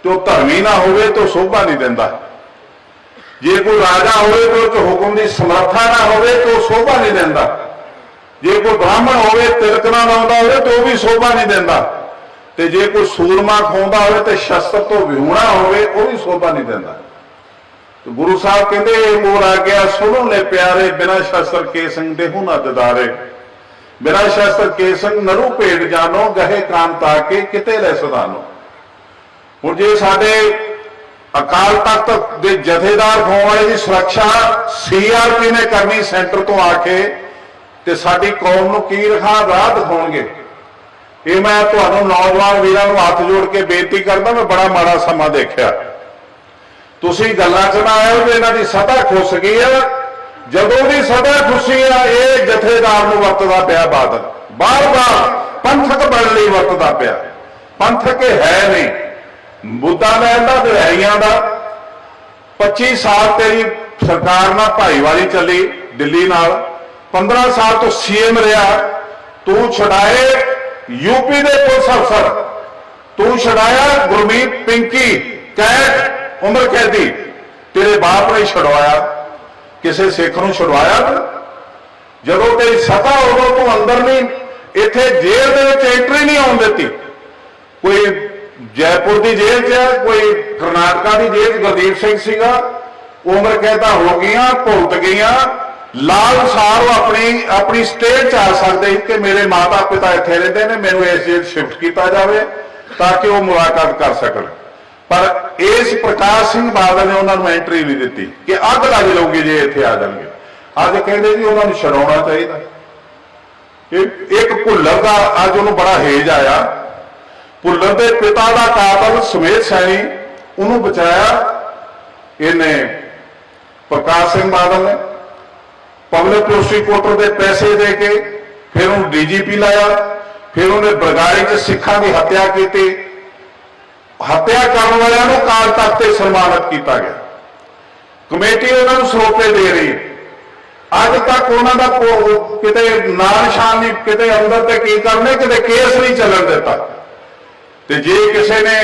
ਤੇ ਉਹ ਧਰਮੀ ਨਾ ਹੋਵੇ ਤੇ ਸ਼ੋਭਾ ਨਹੀਂ ਦਿੰਦਾ। ਜੇ ਕੋਈ ਰਾਜਾ ਹੋਵੇ ਤੇ ਉਹ ਹੁਕਮ ਦੀ ਸਮਰੱਥਾ ਨਾ ਹੋਵੇ ਤੇ ਉਹ ਸ਼ੋਭਾ ਨਹੀਂ ਦਿੰਦਾ। ਜੇ ਕੋਈ ਬ੍ਰਾਹਮਣ ਹੋਵੇ ਤਿਲਕ ਨਾ ਲਾਉਂਦਾ ਹੋਵੇ ਤੇ ਉਹ ਵੀ ਸ਼ੋਭਾ ਨਹੀਂ ਦਿੰਦਾ। ਤੇ ਜੇ ਕੋਈ ਸੂਰਮਾ ਖਾਉਂਦਾ ਹੋਵੇ ਤੇ ਸ਼ਸਤਰ ਤੋਂ ਵਿਹੂਣਾ ਹੋਵੇ ਉਹ ਵੀ ਸ਼ੋਭਾ ਨਹੀਂ ਦਿੰਦਾ। ਤੇ ਗੁਰੂ ਸਾਹਿਬ ਕਹਿੰਦੇ, ਮੋਰ ਆ ਗਿਆ ਸੁਣੋ ਲੈ ਪਿਆਰੇ, ਬਿਨਾਂ ਸ਼ਸਤਰ ਕੇ ਸੰਗ ਦੇਹੂ ਨਾ ਦਿਦਾਰੇ, ਬਿਨਾਂ ਸ਼ਸਤਰ ਕੇ ਸੰਗ ਨਰੂ ਭੇਡ ਜਾਨੋ, ਗਹੇ ਕਾਂਤਾ ਕੇ ਕਿਤੇ ਲੈ ਸਦਾਨੋ। ਹੁਣ ਜੇ ਸਾਡੇ ਅਕਾਲ ਤਖਤ ਦੇ ਜਥੇਦਾਰ ਹੋਣ ਵਾਲੇ ਦੀ ਸੁਰੱਖਿਆ CRP ਨੇ ਕਰਨੀ ਸੈਂਟਰ ਤੋਂ ਆ ਕੇ, ਤੇ ਸਾਡੀ ਕੌਮ ਨੂੰ ਕੀ ਰਾਹ ਦਿਖਾਉਣਗੇ? ਇਹ ਮੈਂ ਤੁਹਾਨੂੰ ਨੌਜਵਾਨ ਵੀਰਾਂ ਨੂੰ ਹੱਥ ਜੋੜ ਕੇ ਬੇਨਤੀ ਕਰਦਾ, ਮੈਂ ਬੜਾ ਮਾੜਾ ਸਮਾਂ ਦੇਖਿਆ। ਤੁਸੀਂ ਗੱਲਾਂ 'ਚ ਨਾ ਆਇਓ ਕਿ ਇਹਨਾਂ ਦੀ ਸਤਾ ਖੁੱਸ ਗਈ ਆ। ਜਦੋਂ ਦੀ ਸਤਾ ਖੁੱਸੀ ਆ, ਇਹ ਜਥੇਦਾਰ ਨੂੰ ਵਰਤਦਾ ਪਿਆ ਬਾਦਲ, ਬਾਰ-ਬਾਰ ਪੰਥਕ ਬਣਨ ਲਈ ਵਰਤਦਾ ਪਿਆ। ਪੰਥਕ ਹੈ ਨਹੀਂ, ਮੁੱਦਾ ਲੈਣ ਦਾ ਵਿਹਾਰੀਆਂ ਦਾ। 25 ਸਾਲ ਤੇਰੀ ਸਰਕਾਰ ਨਾਲ ਭਾਈਵਾਲੀ ਚੱਲੀ ਦਿੱਲੀ ਨਾਲ, 15 ਸਾਲ ਤੋਂ CM ਰਿਹਾ, ਤੂੰ ਛਡਾਏ UP ਦੇ ਪੁਲਿਸ ਅਫਸਰ, ਤੂੰ ਛਡਾਇਆ ਗੁਰਮੀਤ ਪਿੰਕੀ ਕੈਦ ਉਮਰ ਕੈਦੀ, ਤੇਰੇ ਬਾਪ ਨੇ ਛਡਵਾਇਆ, ਕਿਸੇ ਸਿੱਖ ਨੂੰ ਛਡਵਾਇਆ? ਜਦੋਂ ਤੇਰੀ ਸਤਾ ਉਦੋਂ ਤੂੰ ਅੰਦਰ ਨਹੀਂ, ਇੱਥੇ ਜੇਲ੍ਹ ਦੇ ਵਿੱਚ ਐਂਟਰੀ ਨਹੀਂ ਆਉਣ ਦਿੱਤੀ। ਕੋਈ ਜੈਪੁਰ ਦੀ ਜੇਲ੍ਹ 'ਚ, ਕੋਈ ਕਰਨਾਟਕਾ ਦੀ ਜੇਲ੍ਹ 'ਚ ਗੁਰਦੀਪ ਸਿੰਘ ਸੀਗਾ, ਉਮਰ ਕੈਦਾਂ ਹੋ ਗਈਆਂ, ਭੁਗਤ ਗਈਆਂ। ਲਾਲ ਅਨੁਸਾਰ ਉਹ ਆਪਣੀ ਸਟੇਟ 'ਚ ਆ ਸਕਦੇ ਕਿ ਮੇਰੇ ਮਾਤਾ ਪਿਤਾ ਇੱਥੇ ਰਹਿੰਦੇ ਨੇ, ਮੈਨੂੰ ਇਸ ਜੇਲ੍ਹ ਸ਼ਿਫਟ ਕੀਤਾ ਜਾਵੇ ਤਾਂ ਕਿ ਉਹ ਮੁਲਾਕਾਤ ਕਰ ਸਕਣ। ਪਰ ਇਸ ਪ੍ਰਕਾਸ਼ ਸਿੰਘ ਬਾਦਲ ਨੇ ਉਹਨਾਂ ਨੂੰ ਐਂਟਰੀ ਨਹੀਂ ਦਿੱਤੀ ਕਿ ਅੱਗ ਲੱਗ ਜਾਊਗੀ ਜੇ ਇੱਥੇ ਆ ਜਾਣਗੇ। ਅੱਜ ਕਹਿੰਦੇ ਜੀ ਉਹਨਾਂ ਨੂੰ ਛਡਾਉਣਾ ਚਾਹੀਦਾ। ਇੱਕ ਭੁੱਲਰ ਦਾ ਅੱਜ ਉਹਨੂੰ ਬੜਾ ਹੇਜ ਆਇਆ। ਭੁੱਲਰ ਦੇ ਪਿਤਾ ਦਾ ਕਾਤਲ ਸੁਮੇਧ ਸੈਣੀ, ਉਹਨੂੰ ਬਚਾਇਆ ਇਹਨੇ ਪ੍ਰਕਾਸ਼ ਸਿੰਘ ਬਾਦਲ ਨੇ। ਪਬਲਿਕ ਪ੍ਰੋਸੀਕਿਊਟਰ ਦੇ ਪੈਸੇ ਦੇ ਕੇ ਫਿਰ ਉਹਨੂੰ DGP ਲਾਇਆ। ਫਿਰ ਉਹਨੇ ਬਰਗਾੜੀ 'ਚ ਸਿੱਖਾਂ ਦੀ ਹੱਤਿਆ ਕੀਤੀ। ਹੱਤਿਆ ਕਰਨ ਵਾਲਿਆਂ ਨੂੰ ਅਕਾਲ ਤਖਤ ਤੇ ਸਨਮਾਨਿਤ ਕੀਤਾ ਗਿਆ। ਕਮੇਟੀ ਉਹਨਾਂ ਨੂੰ ਸਰੋਪੇ ਦੇ ਰਹੀ। ਅੱਜ ਤੱਕ ਉਹਨਾਂ ਦਾ ਕਿਤੇ ਨਾਂ ਨਿਸ਼ਾਨ ਨਹੀਂ, ਕਿਤੇ ਅੰਦਰ ਤੇ ਕੀ ਕਰਨੇ, ਕਿਤੇ ਕੇਸ ਨਹੀਂ ਚੱਲਣ ਦਿੱਤਾ। ਤੇ ਜੇ ਕਿਸੇ ਨੇ,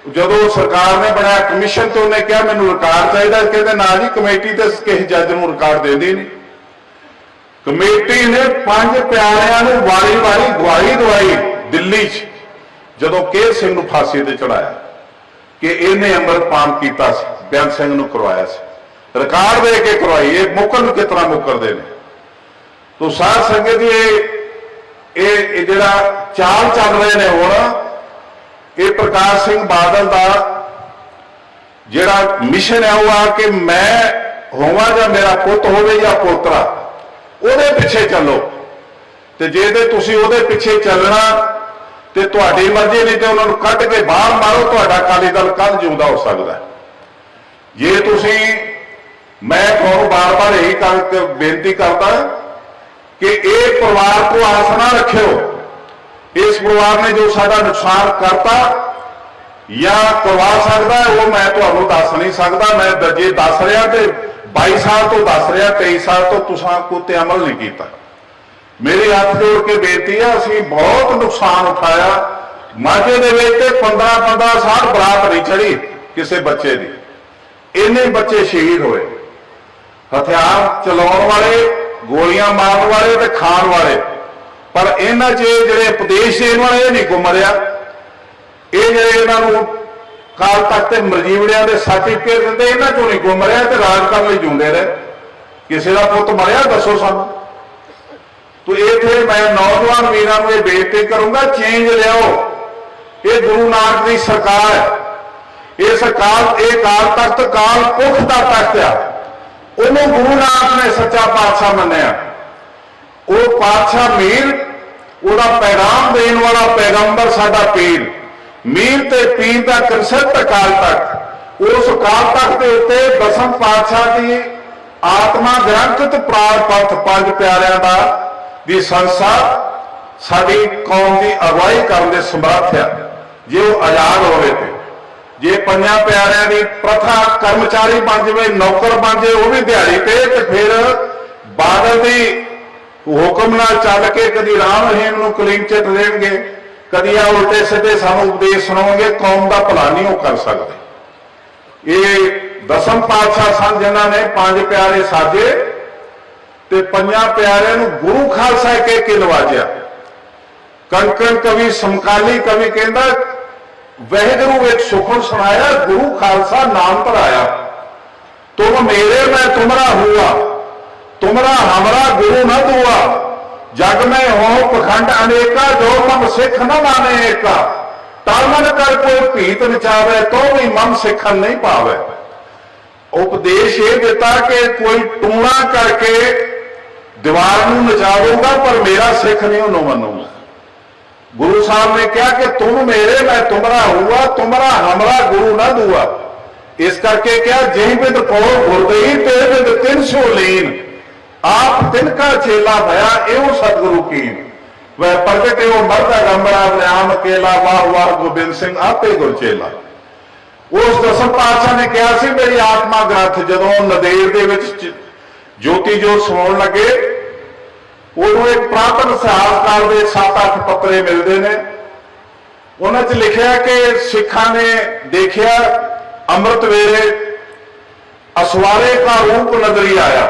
ਜਦੋਂ ਸਰਕਾਰ ਨੇ ਬਣਾਇਆ ਕਮਿਸ਼ਨ ਤੇ ਉਹਨੇ ਕਿਹਾ ਮੈਨੂੰ ਰਿਕਾਰਡ ਚਾਹੀਦਾ, ਕਹਿੰਦੇ ਨਾ ਜੀ ਕਮੇਟੀ ਤੇ ਕਿਸੇ ਜੱਜ ਨੂੰ ਰਿਕਾਰਡ ਦਿੰਦੀ ਨਹੀਂ। ਕਮੇਟੀ ਨੇ 5 ਪਿਆਰਿਆਂ ਨੂੰ ਵਾਰੀ-ਵਾਰੀ ਗਵਾਹੀ ਦਵਾਈ ਦਿੱਲੀ 'ਚ, ਜਦੋਂ ਕੇਰ ਸਿੰਘ ਨੂੰ ਫਾਂਸੀ ਤੇ ਚੜਾਇਆ ਕਿ ਇਹਨੇ ਅੰਮ੍ਰਿਤਪਾਨ ਕੀਤਾ ਸੀ, ਬੇਅੰਤ ਸਿੰਘ ਨੂੰ ਕਰਵਾਇਆ ਸੀ, ਰਿਕਾਰਡ ਦੇ ਕੇ ਕਰਵਾਈ। ਇਹ ਮੁੱਕਰਨ ਕਿਸ ਤਰ੍ਹਾਂ ਮੁੱਕਰਦੇ ਨੇ? ਤੋ ਸਾਧ ਸੰਗਤ ਜੀ, ਇਹ ਜਿਹੜਾ ਚਾਲ ਚੱਲ ਰਹੇ ਨੇ ਹੁਣ, ਇਹ ਪ੍ਰਕਾਸ਼ ਸਿੰਘ ਬਾਦਲ ਦਾ ਜਿਹੜਾ ਮਿਸ਼ਨ ਹੈ ਉਹ ਆ ਕਿ ਮੈਂ ਹੋਵਾਂ ਜਾਂ ਮੇਰਾ ਪੁੱਤ ਹੋਵੇ ਜਾਂ ਪੋਤਰਾ, ਉਹਦੇ ਪਿੱਛੇ ਚੱਲੋ। ਤੇ ਜੇ ਤੁਸੀਂ ਉਹਦੇ ਪਿੱਛੇ ਚੱਲਣਾ ਤੇ ਤੁਹਾਡੀ ਮਰਜ਼ੀ, ਨਹੀਂ ਤੇ ਉਹਨਾਂ ਨੂੰ ਕੱਢ ਕੇ ਬਾਹਰ ਮਾਰੋ, ਤੁਹਾਡਾ ਅਕਾਲੀ ਦਲ ਕੱਲ ਜਿਉਂਦਾ ਹੋ ਸਕਦਾ। ਜੇ ਤੁਸੀਂ, ਮੈਂ ਤੁਹਾਨੂੰ ਬਾਰ-ਬਾਰ ਇਹੀ ਬੇਨਤੀ ਕਰਦਾ कि ये परिवार को आस ना रखियो, इस परिवार ने जो साडा नुकसान करता या करवा सकता है वो मैं तुहानू दस नहीं सकता। मैं जे दस रहा तो 22 साल तो दस रहा, 23 साल तो तुसां कोई अमल नहीं किया। मेरी हाथ जोड़ के बेनती है, असीं बहुत नुकसान उठाया। माझे दे विच 15-15 साल बरात नहीं चढ़ी किसी बच्चे की, इन्ने बच्चे शहीद होए। हथियार चलाउण वाले, गोलियां मारन वाले ते खाण वाले, पर इन्हां च जिहड़े उपदेश देण वाले नहीं को मरिया। ये जिहड़े इन्हां नूं काल तख्त ते मरजीवड़ियां दे सर्टिफिकेट दिंदे, इन्हां चों नहीं को मरिया ते राज करन लई जिउंदे रहे। किसी का पुत मरिया दसो सानूं। तो इत्थे मैं नौजवान वीरां नूं इह बेनती करूंगा, चेंज लिआओ। ये गुरु नानक दी सरकार है। ये सरकार ये काल तख्त काल पुरख दा तख्त आ। उन्होंने गुरु नानक ने सच्चा पातशाह मन्निया। वो पातशाह मीर, उहदा पैगाम देने वाला पैगंबर साडा पीर, मीर ते पीर का कंसेप्ट अकाल तख्त। उस अकाल तख्त के उत्ते दसम पातशाह की आत्मा ग्रंथित प्राण पंथ पंज प्यारिਆਂ ਦਾ ਦੀ संस्था साडी कौम की अगवाई करने ਦੇ ਸਮਰੱਥ ਆ। जे वो आजाद होवे ते जे पंजां प्यारिਆਂ ਦੀ प्रथा कर्मचारी बन जाए, नौकर बन जाए, वो भी दिहाड़ी ते फिर बादल की हुक्म नाल चल के कदी राम रहीम नूं कलीम चिट देणगे, कदी आ उल्टे सीधे सानूं उपदेश सुणाउणगे। कौम का भला नहीं वो कर सकते। ये दसम पातशाह सन जिन्हां ने पंज प्यारे साजे ते पंजां प्यारिਆਂ नूं गुरु खालसा कह के नवाजिया। कणकण कवि समकाली कवि कहंदा, वाहिगुरू एक सुखन सुनाया, गुरु खालसा नाम धराया। तुम मेरे मैं तुमरा हुआ, तुमरा हमरा गुरु न दुआ। जग में हो पखंड अनेका, जो मन सिख न माने एका। तामन कर कोई भीत नचावे, तो भी मन सिखन नहीं पावे। उपदेश ये दिता कि कोई टूणा करके दीवार नूं नचाऊगा, पर मेरा सिख नहीं उन्होंने मनूंगा। गुरु साहब ने कहा कि तुम मेरे मैं तुमरा हुआ, तुमरा हमरा गुरु ना दुआ। इस करके क्या जिह बिद पो गुरदई ते बिद तिन सो लीन, आप तिनका चेला भया एवं सतगुरु कीन। वह प्रगटे वो मरदा गंबरा नाम अकेला, वाह वाह गोबिंद सिंह आपे गुर चेला। उस दसम पातशाह ने कहा सी, मेरी आत्मा ग्रंथ जदों नदेड़ दे विच ज्योति जो सौण लगे, उन्होंने एक पुरातन इतिहासकार के 7-8 पत्रे मिलते हैं। उन्होंने लिखा कि सिखा ने देखा अमृत वेले असवारे का रूप नजरी आया।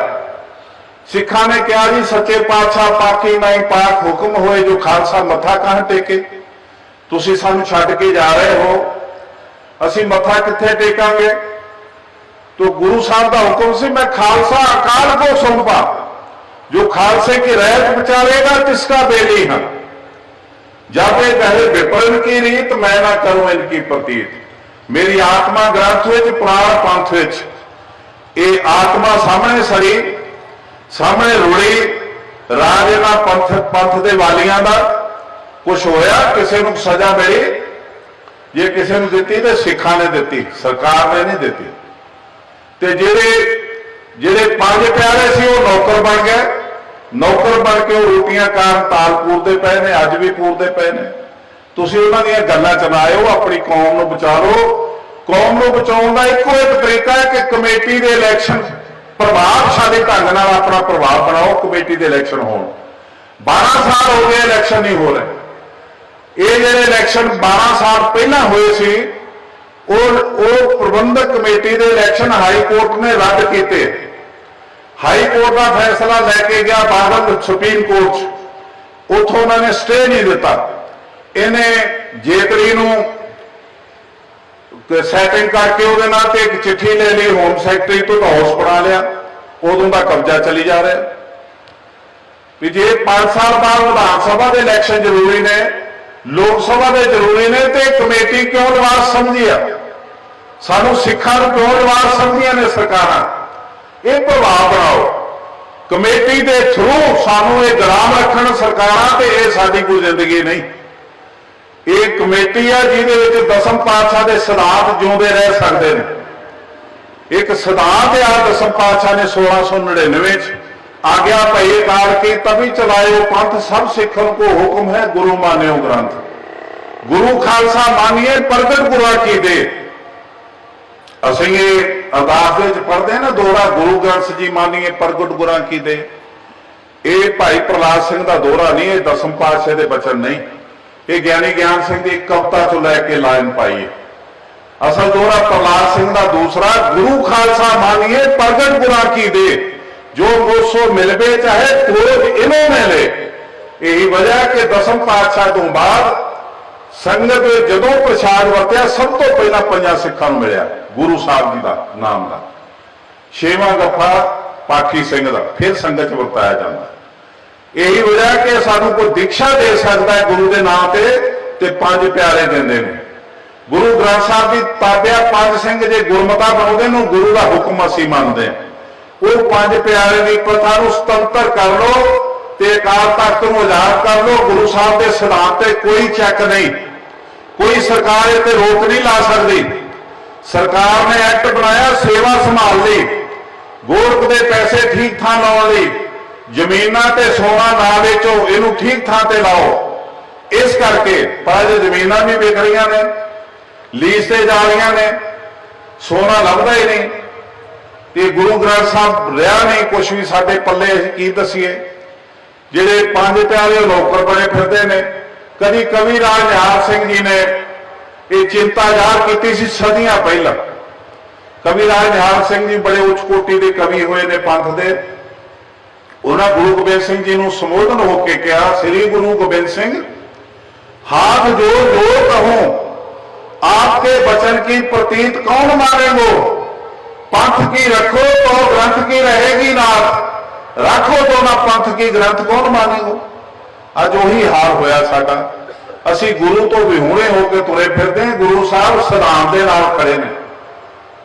सिखा ने कहा जी सच्चे पातशाह पाकी नहीं पाक हुक्म होए, जो खालसा मथा कहां टेके। तुसी सानू छड्ड के जा रहे हो, असी मथा कित्थे टेकांगे। तो गुरु साहब का हुक्म से, मैं खालसा अकाल को सौंपा, जो खालसे की रहत बचावेगा तिसका बेली है। जब ये कहे विपरण की रीत, मैं ना करूं इनकी प्रतीत। मेरी आत्मा ग्रंथ विच प्राण पंथ विच, ये आत्मा सामने सड़ी, सामने रुड़ी। राजे ना पंथ दे वालियां दा कुछ होया, किसी नूं सजा मिली। जे किसी नूं दित्ती तो सिखा ने दित्ती, सरकार ने नहीं दित्ती। ते ਜਿਹੜੇ पंज प्यारे सी वो नौकर बन गए। नौकर बन के वो रोटियां कान ताल पूरते पे ने, अज भी पूरते पे ने। तुसीं उन्हां दीयां गल्लां च ना आयो, अपनी कौम नूं बचा लो। कौम नूं बचाउण दा इक्को एक तरीका है कि कमेटी दे इलैक्शन प्रभावशाली ढंग नाल अपना प्रभाव बनाओ। कमेटी दे इलैक्शन होण, 12 साल हो गए इलैक्शन नहीं हो रहे। ये जिहड़े इलैक्शन 12 साल पहलां होए सी, ਉਹ ਪ੍ਰਬੰਧਕ ਕਮੇਟੀ ਦੇ ਇਲੈਕਸ਼ਨ ਹਾਈ ਕੋਰਟ ਨੇ ਰੱਦ ਕੀਤੇ। ਹਾਈ ਕੋਰਟ ਦਾ ਫੈਸਲਾ ਲੈ ਕੇ ਗਿਆ ਬਾਦਲ ਸੁਪਰੀਮ ਕੋਰਟ 'ਚ, ਉੱਥੋਂ ਉਹਨਾਂ ਨੇ ਸਟੇ ਨਹੀਂ ਦਿੱਤਾ। ਇਹਨੇ ਜੇਤਲੀ ਨੂੰ ਸੈਟਿੰਗ ਕਰਕੇ ਉਹਦੇ ਨਾਲ ਤੇ ਇੱਕ ਚਿੱਠੀ ਲੈ ਲਈ, ਹੋਮ ਸੈਕਟਰੀ ਤੋਂ ਹਾਊਸ ਬਣਾ ਲਿਆ। ਉਦੋਂ ਦਾ ਕਬਜ਼ਾ ਚੱਲੀ ਜਾ ਰਿਹਾ ਵੀ ਜੇ 5 ਸਾਲ ਬਾਅਦ ਵਿਧਾਨ ਸਭਾ ਦੇ ਇਲੈਕਸ਼ਨ ਜ਼ਰੂਰੀ ਨੇ, लोक सभा के जरूरी ने, तो कमेटी क्यों रिवाज समझी आ? सानू सिखा क्यों रिवाज समझिया ने सरकार? ये प्रभाव बनाओ कमेटी के थ्रू, सानू ये गुलाम रखन सरकार, तो ये साडी कोई जिंदगी नहीं। ये कमेटी है जिहदे दसम पातशाह के सिद्धांत जिउंदे रह सकते हैं। एक सिद्धांत आ दसम पातशाह ने 1699 आज्ञा भई अकाल की तभी चलायो पंथ सब सिखन को हुक्म है गुरु मान्यो ग्रंथ। गुरु खालसा मानिए प्रगट गुरुआ की दे। ਅਸੀਂ ਇਹ ਅਰਦਾਸ ਵਿੱਚ ਪੜ੍ਹਦੇ ਨਾ ਦੋਹਰਾ ਗੁਰੂ ਗ੍ਰੰਥ ਜੀ ਮਾਨੀਏ ਪ੍ਰਗਟ ਗੁਰਾਂ ਕੀ ਦੇ। ਇਹ ਭਾਈ ਪ੍ਰਹਲਾਦ ਸਿੰਘ ਦਾ ਦੋਹਰਾ ਨਹੀਂ, ਇਹ ਦਸਮ ਪਾਤਸ਼ਾਹ ਦੇ ਬਚਨ ਨਹੀਂ, ਇਹ ਗਿਆਨੀ ਗਿਆਨ ਸਿੰਘ ਦੀ ਕਵਿਤਾ ਤੋਂ ਲੈ ਕੇ ਲਾਈਨ ਪਾਈ ਹੈ। ਅਸਲ ਦੋਹਰਾ ਪ੍ਰਹਲਾਦ ਸਿੰਘ ਦਾ ਦੂਸਰਾ ਗੁਰੂ ਖਾਲਸਾ ਮਾਨੀਏ ਪ੍ਰਗਟ ਗੁਰਾਂ ਕੀ ਦੇ, ਜੋ ਮੋਸੋ ਮਿਲਵੇ ਚਾਹੇ ਕੋਜ ਇਨੋਂ ਮਿਲੇ। ਇਹੀ ਵਜ੍ਹਾ ਕਿ ਦਸਮ ਪਾਤਸ਼ਾਹ ਤੋਂ ਬਾਅਦ ਸੰਗਤ ਜਦੋਂ ਪ੍ਰਸ਼ਾਦ ਵਰਤਿਆ ਸਭ ਤੋਂ ਪਹਿਲਾਂ ਪੰਜਾਂ ਸਿੱਖਾਂ ਨੂੰ ਮਿਲਿਆ ਗੁਰੂ ਸਾਹਿਬ ਜੀ ਦਾ ਨਾਮ ਦਾ, ਛੇਵਾਂ ਗੱਫਾ ਪਾਠੀ ਸਿੰਘ ਦਾ, ਫਿਰ ਸੰਗਤ ਚ ਵਰਤਾਇਆ ਜਾਂਦਾ। ਇਹੀ ਵਜ੍ਹਾ ਕਿ ਸਾਨੂੰ ਕੋਈ ਦੀਕਸ਼ਾ ਦੇ ਸਕਦਾ ਹੈ ਗੁਰੂ ਦੇ ਨਾਂ ਤੇ ਪੰਜ ਪਿਆਰੇ ਦਿੰਦੇ ਨੇ। ਗੁਰੂ ਗ੍ਰੰਥ ਸਾਹਿਬ ਦੀ ਤਾਬਿਆ ਪੰਜ ਸਿੰਘ ਜੇ ਗੁਰਮਤਾ ਬਣਾਉਂਦੇ ਨੂੰ ਗੁਰੂ ਦਾ ਹੁਕਮ ਅਸੀਂ ਮੰਨਦੇ ਹਾਂ। ਉਹ ਪੰਜ ਪਿਆਰੇ ਦੀ ਪ੍ਰਥਾ ਨੂੰ ਸੁਤੰਤਰ ਕਰ ਲਓ ਤੇ ਅਕਾਲ ਤਖਤ ਨੂੰ ਆਜ਼ਾਦ ਕਰ ਲਓ। ਗੁਰੂ ਸਾਹਿਬ ਦੇ ਸਿਧਾਂਤ ਤੇ ਕੋਈ ਚੈੱਕ ਨਹੀਂ, ਕੋਈ ਸਰਕਾਰ ਇਹ ਤੇ ਰੋਕ ਨਹੀਂ ਲਾ ਸਕਦੀ। ਸਰਕਾਰ ਨੇ ਐਕਟ ਬਣਾਇਆ ਸੇਵਾ ਸੰਭਾਲ ਲਈ, ਗੋਰਖ ਦੇ ਪੈਸੇ ਠੀਕ ਥਾਂ ਲਾਉਣ ਲਈ, ਜ਼ਮੀਨਾਂ ਤੇ ਸੋਨਾ ਨਾ ਵੇਚੋ, ਇਹਨੂੰ ਠੀਕ ਥਾਂ ਤੇ ਲਾਓ। ਇਸ ਕਰਕੇ ਪਰ ਜ਼ਮੀਨਾਂ ਵੀ ਵਿਕ ਰਹੀਆਂ ਨੇ, ਲੀਜ਼ ਤੇ ਜਾ ਰਹੀਆਂ ਨੇ, ਸੋਨਾ ਲੱਭਦਾ ਹੀ ਨਹੀਂ ਤੇ ਗੁਰੂ ਗ੍ਰੰਥ ਸਾਹਿਬ ਰਿਹਾ ਨਹੀਂ ਕੁਛ ਵੀ ਸਾਡੇ ਪੱਲੇ। ਅਸੀਂ ਕੀ ਦਸੀਏ? ਜਿਹੜੇ ਪੰਜ ਪਿਆਰੇ ਨੌਕਰ ਬਣੇ ਫਿਰਦੇ ਨੇ। ਕਦੀ ਕਵੀ ਰਾਜ ਨਿਹਾਲ ਸਿੰਘ ਜੀ ਨੇ ਇਹ ਚਿੰਤਾ ਜ਼ਾਹਰ ਕੀਤੀ ਸੀ ਸਦੀਆਂ ਪਹਿਲਾਂ। ਕਵੀ ਰਾਜ ਨਿਹਾਲ ਸਿੰਘ ਜੀ ਬੜੇ ਉੱਚ ਕੋਟੀ ਦੇ ਕਵੀ ਹੋਏ ਨੇ ਪੰਥ ਦੇ। ਉਹਨਾਂ ਗੁਰੂ ਗੋਬਿੰਦ ਸਿੰਘ ਜੀ ਨੂੰ ਸੰਬੋਧਨ ਹੋ ਕੇ ਕਿਹਾ, ਸ੍ਰੀ ਗੁਰੂ ਗੋਬਿੰਦ ਸਿੰਘ हाथ जोड़ जोड़ कहूं आपके वचन की प्रतीत कौन मानेगो। पंथ की रखो तो ग्रंथ की रहेगी नाथ, रखो तो ना पंथ की ग्रंथ कौन मानेगो। अज उही हाल होया साडा। असी गुरु तो विहूणे होकर तुरे फिरदे। गुरु साहब सिद्धांत दे नाल खड़े ने।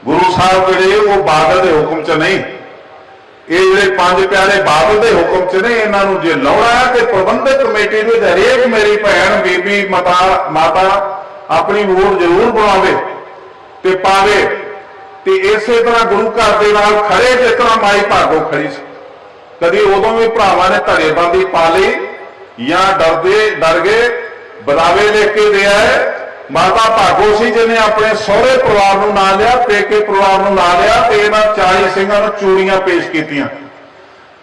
गुरु साहब जिहड़े वो बादल दे हुक्म च नहीं, ये जिहड़े पंज प्यारे बादल दे हुक्म च ने। इन्हां नूं जे लाउणा है ते प्रबंधक कमेटी दे हरेक मेरी भैन बीबी माता अपनी वोट जरूर बनावे ते पावे ते इसे तरह गुरु घर दे नाल खड़े जिस तरह माई भागो खड़ी सी। कदी उदों भी भरावां ने धड़ेबंदी पा लई या डर गए बदावे लिख के दे आए। माता भागो सी जिन्हें अपने सहुरे परिवार नूं ना लिया, पेके परिवार नूं ना लिया ते इन्हां 40 ਸਿੰਘਾਂ ਨੂੰ चूड़ियां पेश कीतियां,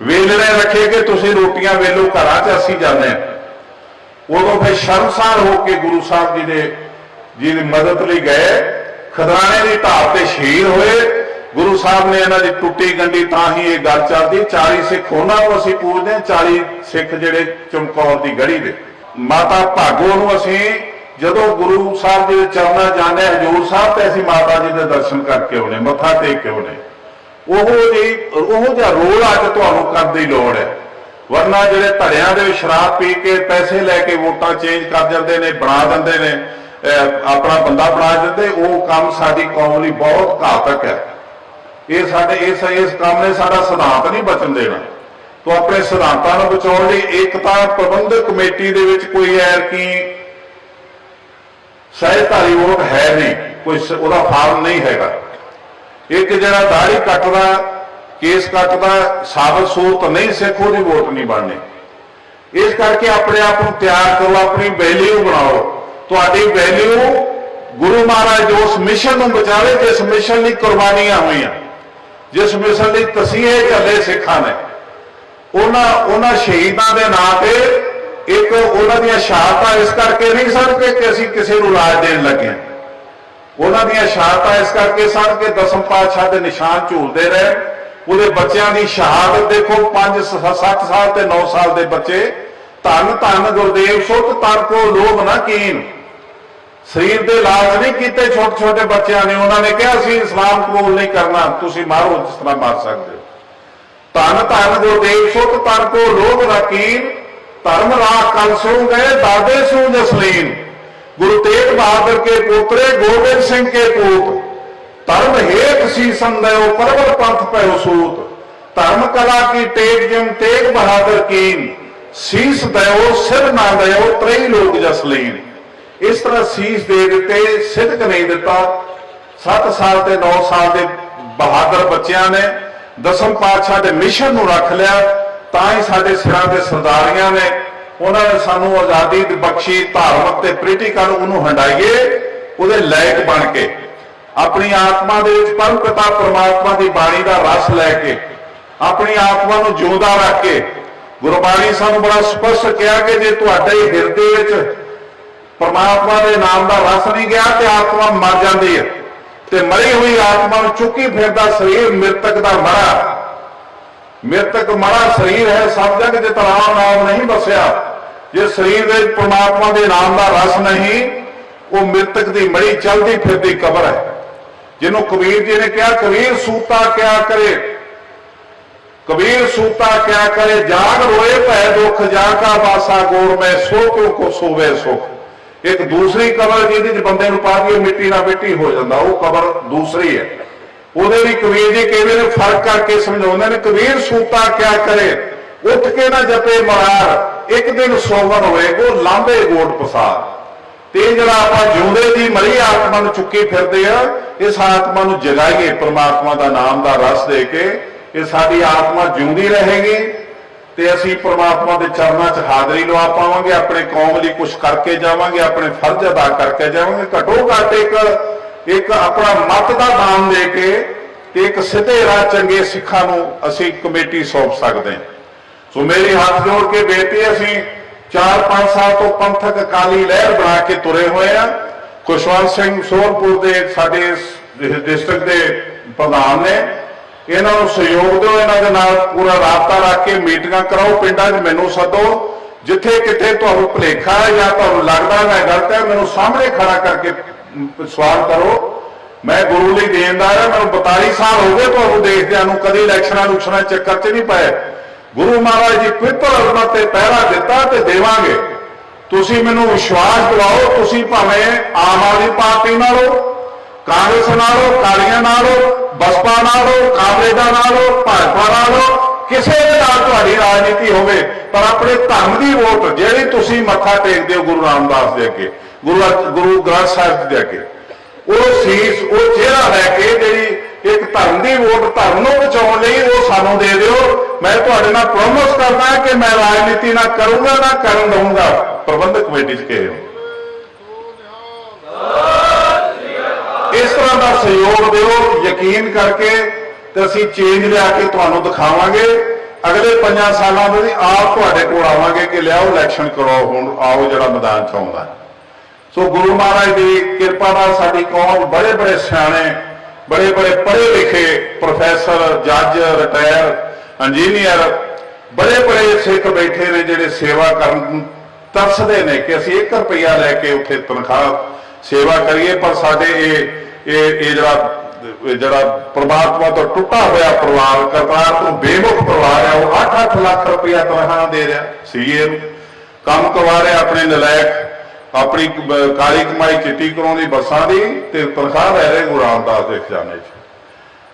वेलणे रखे कि तुसीं रोटियां वेलो घरां च असीं जाने। उदों फिर शर्मसार होकर गुरु साहब जी की मदद लई गए। खदराने की ढाब ते शहीद होए। गुरु साहब ने इन्हां दी टुट्टी गंढी तां ही ये गल चलदी। 40 सिख उन्हां नूं असीं पूजदे हां, 40 सिख जिहड़े चमकौर दी गढ़ी दे। माता भागो नूं असीं जदों गुरु साहब जी चरणा जाने हजूर साहब ते असीं माता जी दे दर्शन करके आउणे, मत्था टेक के आउणे। ओहो जिहा रोल अज तुहानूं करन दी लोड़ है। वरना जिहड़े धड़ियां दे शराब पी के पैसे लैके वोटां चेंज कर जांदे ने, बना दिंदे ने, अपना बंदा बना दिंदे, वो काम साडी कौम लई बहुत घातक है। ये साडे इस काम ने साडा सिद्धांत नहीं बचन देना। तो अपने सिद्धांतां नूं बचाउण लई एक तां प्रबंधक कमेटी दे विच कोई ऐरकी सहजधारी वोट है नहीं, कोई ਉਹਦਾ ਫਾਰਮ नहीं हैगा। एक ਜਿਹੜਾ दाढ़ी ਕੱਟਦਾ, केस ਕੱਟਦਾ, साबित सूरत नहीं सिख, ਉਹਦੀ वोट नहीं बननी। इस करके अपने आप को तैयार करो, अपनी वैल्यू बनाओ। ਤੁਹਾਡੀ वैल्यू गुरु महाराज जो उस मिशन ਨੂੰ ਬਚਾਵੇ, जिस मिशन ਲਈ ਕੁਰਬਾਨੀਆਂ ਹੋਈਆਂ, जिस मिशन ਲਈ ਤਸੀਹੇ ਝੱਲੇ ਸਿੱਖਾਂ ਨੇ, ਉਹਨਾਂ ਸ਼ਹੀਦਾਂ ਦੇ ਨਾਂ ਤੇ एक उन्हां दीयां शहादतां इस करके नहीं सन कि असीं किसी नूं लाज देण लगे। उन्हां दीयां शहादतां इस करके सन कि दसम पातशाह दे निशान झूलदे रहे। उहदे बच्चों की शहादत देखो, 5-7 साल ते 9 साल के बच्चे। धन धन गुरदेव सुत तर को लोभ ना कीन। शरीर के लाज नहीं किए छोटे छोटे बच्चों ने। उन्होंने कहा असीं इस्लाम कबूल नहीं करना, तुसीं मारो जिस तरह मार सकते हो। धन धन गुरदेव सुत तर को लोभ ना कीन, धर्म राह कल सो गए दादे सो जसलीन। गुरु तेग बहादुर के पुत्रे गोबिंद सिंह के पूत, धर्म हेत सी संदेव परवर पंथ पयो सूत। धर्म कला की टेक जिम तेग बहादुर कीन, शीस दयो सिर ना दयो त्रई लोग जसलीन। इस तरह शीस दे दिते, सिदक नहीं दिता। 7 साल ते 9 साल के बहादुर बच्चों ने दसम पातशाह के मिशन नूं रख लिया। ਤਾਂ ਹੀ ਸਾਡੇ ਸਿਰਾਂ ਦੇ ਸਰਦਾਰੀਆਂ ਨੇ, ਉਹਨਾਂ ਨੇ ਸਾਨੂੰ ਆਜ਼ਾਦੀ ਬਖਸ਼ੀ, ਧਾਰਮਿਕ ਤੇ ਪੋਲੀਟੀਕਲ ਉਹਨੂੰ ਹੰਡਾਈਏ, ਉਹਦੇ ਲਾਇਕ ਬਣ ਕੇ ਆਪਣੀ ਆਤਮਾ ਦੇ ਵਿੱਚ ਪਰਮ ਪਿਤਾ ਪਰਮਾਤਮਾ ਦੀ ਬਾਣੀ ਦਾ ਰਸ ਲੈ ਕੇ ਆਪਣੀ ਆਤਮਾ ਨੂੰ ਜਿਉਂਦਾ ਰੱਖ ਕੇ। ਗੁਰਬਾਣੀ ਸਾਨੂੰ ਬੜਾ ਸਪਸ਼ਟ ਕਿਹਾ ਕਿ ਜੇ ਤੁਹਾਡੇ ਹਿਰਦੇ ਵਿੱਚ ਪਰਮਾਤਮਾ ਦੇ ਨਾਮ ਦਾ ਰਸ ਨਹੀਂ ਗਿਆ ਤੇ ਆਤਮਾ ਮਰ ਜਾਂਦੀ ਹੈ, ਤੇ ਮਰੀ ਹੋਈ ਆਤਮਾ ਨੂੰ ਚੁੱਕੀ ਫਿਰਦਾ ਸਰੀਰ ਮ੍ਰਿਤਕ ਦਾ ਮਰਾ, ਮ੍ਰਿਤਕ ਮਰਾ ਸਰੀਰ ਹੈ, ਸਭ ਜਗ ਜਿਤ ਰਾਮ ਨਾਮ ਨਹੀਂ ਬਸਿਆ। ਜੇ ਸਰੀਰ ਵਿੱਚ ਪਰਮਾਤਮਾ ਦੇ ਨਾਮ ਦਾ ਰਸ ਨਹੀਂ, ਉਹ ਮ੍ਰਿਤਕ ਦੀ ਮੜੀ ਚਲਦੀ ਫਿਰਦੀ ਕਬਰ ਹੈ। ਜਿਹਨੂੰ ਕਬੀਰ ਜੀ ਨੇ ਕਿਹਾ, ਕਬੀਰ ਸੂਤਾ ਕਿਆ ਕਰੇ, ਕਬੀਰ ਸੂਤਾ ਕਿਆ ਕਰੇ, ਜਾਗ ਰੋਏ ਭੈ ਦੁੱਖ, ਜਾ ਕਾ ਬਾਸਾ ਗੋਰ ਮੈਂ, ਸੋ ਕਿਉ ਕੋ ਸੋਵੇ ਸੁਖ। ਇੱਕ ਦੂਸਰੀ ਕਬਰ ਜਿਹਦੇ ਚ ਬੰਦੇ ਨੂੰ ਪਾ ਕੇ ਮਿੱਟੀ ਨਾਲ ਮਿੱਟੀ ਹੋ ਜਾਂਦਾ, ਉਹ ਕਬਰ ਦੂਸਰੀ ਹੈ। ਉਹਦੇ ਵੀ ਕਬੀਰ ਜੀ ਕਿਵੇਂ ਨੇ ਫਰਕ ਕਰਕੇ ਸਮਝਾਉਂਦੇ ਨੇ, ਕਬੀਰ ਸੂਤਾ ਕਿਆ ਕਰੇ, ਉੱਠ ਕੇ ਨਾ ਜਪੇ ਮਰਾਰ, ਇੱਕ ਦਿਨ ਸੋਵਨ ਹੋਏ ਉਹ ਲਾਂਭੇ ਗੋਟ ਪਸਾਰ। ਤੇ ਜਿਹੜਾ ਆਪਾਂ ਜਿਉਂਦੇ ਦੀ ਮਰੀ ਆਤਮਾ ਨੂੰ ਚੁੱਕੀ ਫਿਰਦੇ ਆ, ਇਸ ਆਤਮਾ ਨੂੰ ਜਗਾਈਏ ਪਰਮਾਤਮਾ ਦਾ ਨਾਮ ਦਾ ਰਸ ਦੇ ਕੇ। ਇਹ ਸਾਡੀ ਆਤਮਾ ਜਿਉਂਦੀ ਰਹੇਗੀ ਤੇ ਅਸੀਂ ਪਰਮਾਤਮਾ ਦੇ ਚਰਨਾਂ 'ਚ ਹਾਜ਼ਰੀ ਲਵਾ ਪਾਵਾਂਗੇ, ਆਪਣੇ ਕੌਮ ਲਈ ਕੁਝ ਕਰਕੇ ਜਾਵਾਂਗੇ, ਆਪਣੇ ਫਰਜ਼ ਅਦਾ ਕਰਕੇ ਜਾਵਾਂਗੇ। ਘੱਟੋ ਘੱਟ ਇੱਕ ਆਪਣਾ ਮਤ ਦਾ ਦਾਨ ਦੇ ਕੇ ਤੇ ਇੱਕ ਸਿੱਧੇ ਰਾਹ ਚੰਗੇ ਸਿੱਖਾਂ ਨੂੰ ਅਸੀਂ ਕਮੇਟੀ ਸੌਂਪ ਸਕਦੇ ਹਾਂ। ਸੋ ਮੇਰੀ ਹੱਥ ਜੋੜ ਕੇ ਬੇਨਤੀ, ਅਸੀਂ 4-5 ਸਾਲ ਤੋਂ ਪੰਥਕ ਅਕਾਲੀ ਲਹਿਰ ਬਣਾ ਕੇ ਤੁਰੇ ਹੋਏ ਆ। ਖੁਸ਼ਵੰਤ ਸਿੰਘ ਸੋਹਰਪੁਰ ਦੇ ਸਾਡੇ ਡਿਸਟ੍ਰਿਕਟ ਦੇ ਪ੍ਰਧਾਨ ਨੇ, ਇਹਨਾਂ ਨੂੰ ਸਹਿਯੋਗ ਦਿਓ, ਇਹਨਾਂ ਦੇ ਨਾਲ ਪੂਰਾ ਰਾਬਤਾ ਰੱਖ ਕੇ ਮੀਟਿੰਗਾਂ ਕਰਾਓ, ਪਿੰਡਾਂ 'ਚ ਮੈਨੂੰ ਸੱਦੋ। ਜਿੱਥੇ ਕਿਤੇ ਤੁਹਾਨੂੰ ਭੁਲੇਖਾ ਹੈ ਜਾਂ ਤੁਹਾਨੂੰ ਲੱਗਦਾ ਮੈਂ ਗਲਤ ਹੈ, ਮੈਨੂੰ ਸਾਹਮਣੇ ਖੜਾ ਕਰਕੇ ਸਵਾਲ ਕਰੋ। ਮੈਂ ਗੁਰੂ ਲਈ ਦੇਣਦਾਰ ਹਾਂ, ਮੈਨੂੰ 42 ਸਾਲ ਹੋ ਗਏ ਤੁਹਾਨੂੰ ਦੇਖਦਿਆਂ ਨੂੰ, ਕਦੀ ਇਲੈਕਸ਼ਨਾਂ ਚੱਕਰ 'ਚ ਨਹੀਂ ਪਏ। ਗੁਰੂ ਮਹਾਰਾਜ ਜੀ ਪਵਿੱਤਰ ਅਜ਼ਮਤ ਤੇ ਪਹਿਰਾ ਦਿੱਤਾ ਤੇ ਦੇਵਾਂਗੇ। ਤੁਸੀਂ ਮੈਨੂੰ ਵਿਸ਼ਵਾਸ ਦਿਵਾਓ, ਤੁਸੀਂ ਭਾਵੇਂ ਆਮ ਆਦਮੀ ਪਾਰਟੀ ਨਾਲ ਹੋ, ਕਾਂਗਰਸ ਨਾਲ ਹੋ, ਅਕਾਲੀਆਂ ਨਾਲ ਹੋ, ਬਸਪਾ ਨਾਲ ਹੋ, ਕਾਂਗਰੇਸਾਂ ਨਾਲ ਹੋ, ਭਾਜਪਾ ਨਾਲ ਹੋ, ਕਿਸੇ ਦੇ ਨਾਲ ਤੁਹਾਡੀ ਰਾਜਨੀਤੀ ਹੋਵੇ, ਪਰ ਆਪਣੇ ਧਰਮ ਦੀ ਵੋਟ ਜਿਹੜੀ ਤੁਸੀਂ ਮੱਥਾ ਟੇਕਦੇ ਹੋ ਗੁਰੂ ਰਾਮਦਾਸ ਦੇ ਅੱਗੇ, ਗੁਰੂ ਗ੍ਰੰਥ ਸਾਹਿਬ ਦੇ ਅੱਗੇ, ਉਹ ਸੀਸ, ਉਹ ਚਿਹਰਾ ਲੈ ਕੇ ਜਿਹੜੀ ਇੱਕ ਧਰਮ ਦੀ ਵੋਟ ਧਰਮ ਨੂੰ ਬਚਾਉਣ ਲਈ, ਉਹ ਸਾਨੂੰ ਦੇ ਦਿਓ। ਮੈਂ ਤੁਹਾਡੇ ਨਾਲ ਪ੍ਰੋਮਿਸ ਕਰਦਾ ਕਿ ਮੈਂ ਰਾਜਨੀਤੀ ਨਾ ਕਰੂੰਗਾ, ਨਾ ਕਰਨ ਦਊਂਗਾ। ਪ੍ਰਬੰਧਕ ਕਮੇਟੀ 'ਚ ਕਹੇ ਇਸ ਤਰ੍ਹਾਂ ਦਾ ਸਹਿਯੋਗ ਦਿਓ, ਯਕੀਨ ਕਰਕੇ ਤੇ ਅਸੀਂ ਚੇਂਜ ਲਿਆ ਕੇ ਤੁਹਾਨੂੰ ਦਿਖਾਵਾਂਗੇ। ਅਗਲੇ 5 ਸਾਲਾਂ ਦੇ ਆਪ ਤੁਹਾਡੇ ਕੋਲ ਆਵਾਂਗੇ ਕਿ ਲਿਆਓ ਇਲੈਕਸ਼ਨ ਕਰੋ, ਹੁਣ ਆਓ ਜਿਹੜਾ ਮੈਦਾਨ 'ਚ ਆਉਂਦਾ। ਸੋ ਗੁਰੂ ਮਹਾਰਾਜ ਦੀ ਕਿਰਪਾ ਨਾਲ ਸਾਡੀ ਕੌਮ ਬੜੇ ਬੜੇ ਸਿਆਣੇ, ਬੜੇ ਬੜੇ ਪੜ੍ਹੇ ਲਿਖੇ ਪ੍ਰੋਫੈਸਰ, ਜੱਜ, ਰਿਟਾਇਰ ਇੰਜੀਨੀਅਰ, ਬੜੇ ਬੜੇ ਸਿੱਖ ਬੈਠੇ ਨੇ ਜਿਹੜੇ ਸੇਵਾ ਕਰਨ ਤਰਸਦੇ ਨੇ ਕਿ ਅਸੀਂ 1 ਰੁਪਈਆ ਲੈ ਕੇ ਉੱਥੇ ਤਨਖਾਹ ਸੇਵਾ ਕਰੀਏ। ਪਰ ਸਾਡੇ ਇਹ ਜਿਹੜਾ ਪ੍ਰਮਾਤਮਾ ਤੋਂ ਟੁੱਟਾ ਹੋਇਆ ਪਰਿਵਾਰ, ਕਰਤਾਰ ਤੋਂ ਬੇਮੁਖ ਪਰਿਵਾਰ ਹੈ, ਉਹ 8-8 ਲੱਖ ਰੁਪਈਆ ਤਨਖਾਹ ਦੇ ਰਿਹਾ ਸੀਏ ਨੂੰ, ਕੰਮ ਕਰਵਾ ਰਿਹਾ ਆਪਣੇ ਨਲਾਇਕ, ਆਪਣੀ ਕਾਲੀ ਕਮਾਈ ਚਿੱਟੀ ਕਰਾਉਂਦੀ ਬੱਸਾਂ ਦੀ, ਤੇ ਤਨਖਾਹ ਲੈ ਰਹੇ ਗੁਰੂ ਰਾਮਦਾਸ ਦੇ ਖਜ਼ਾਨੇ 'ਚ।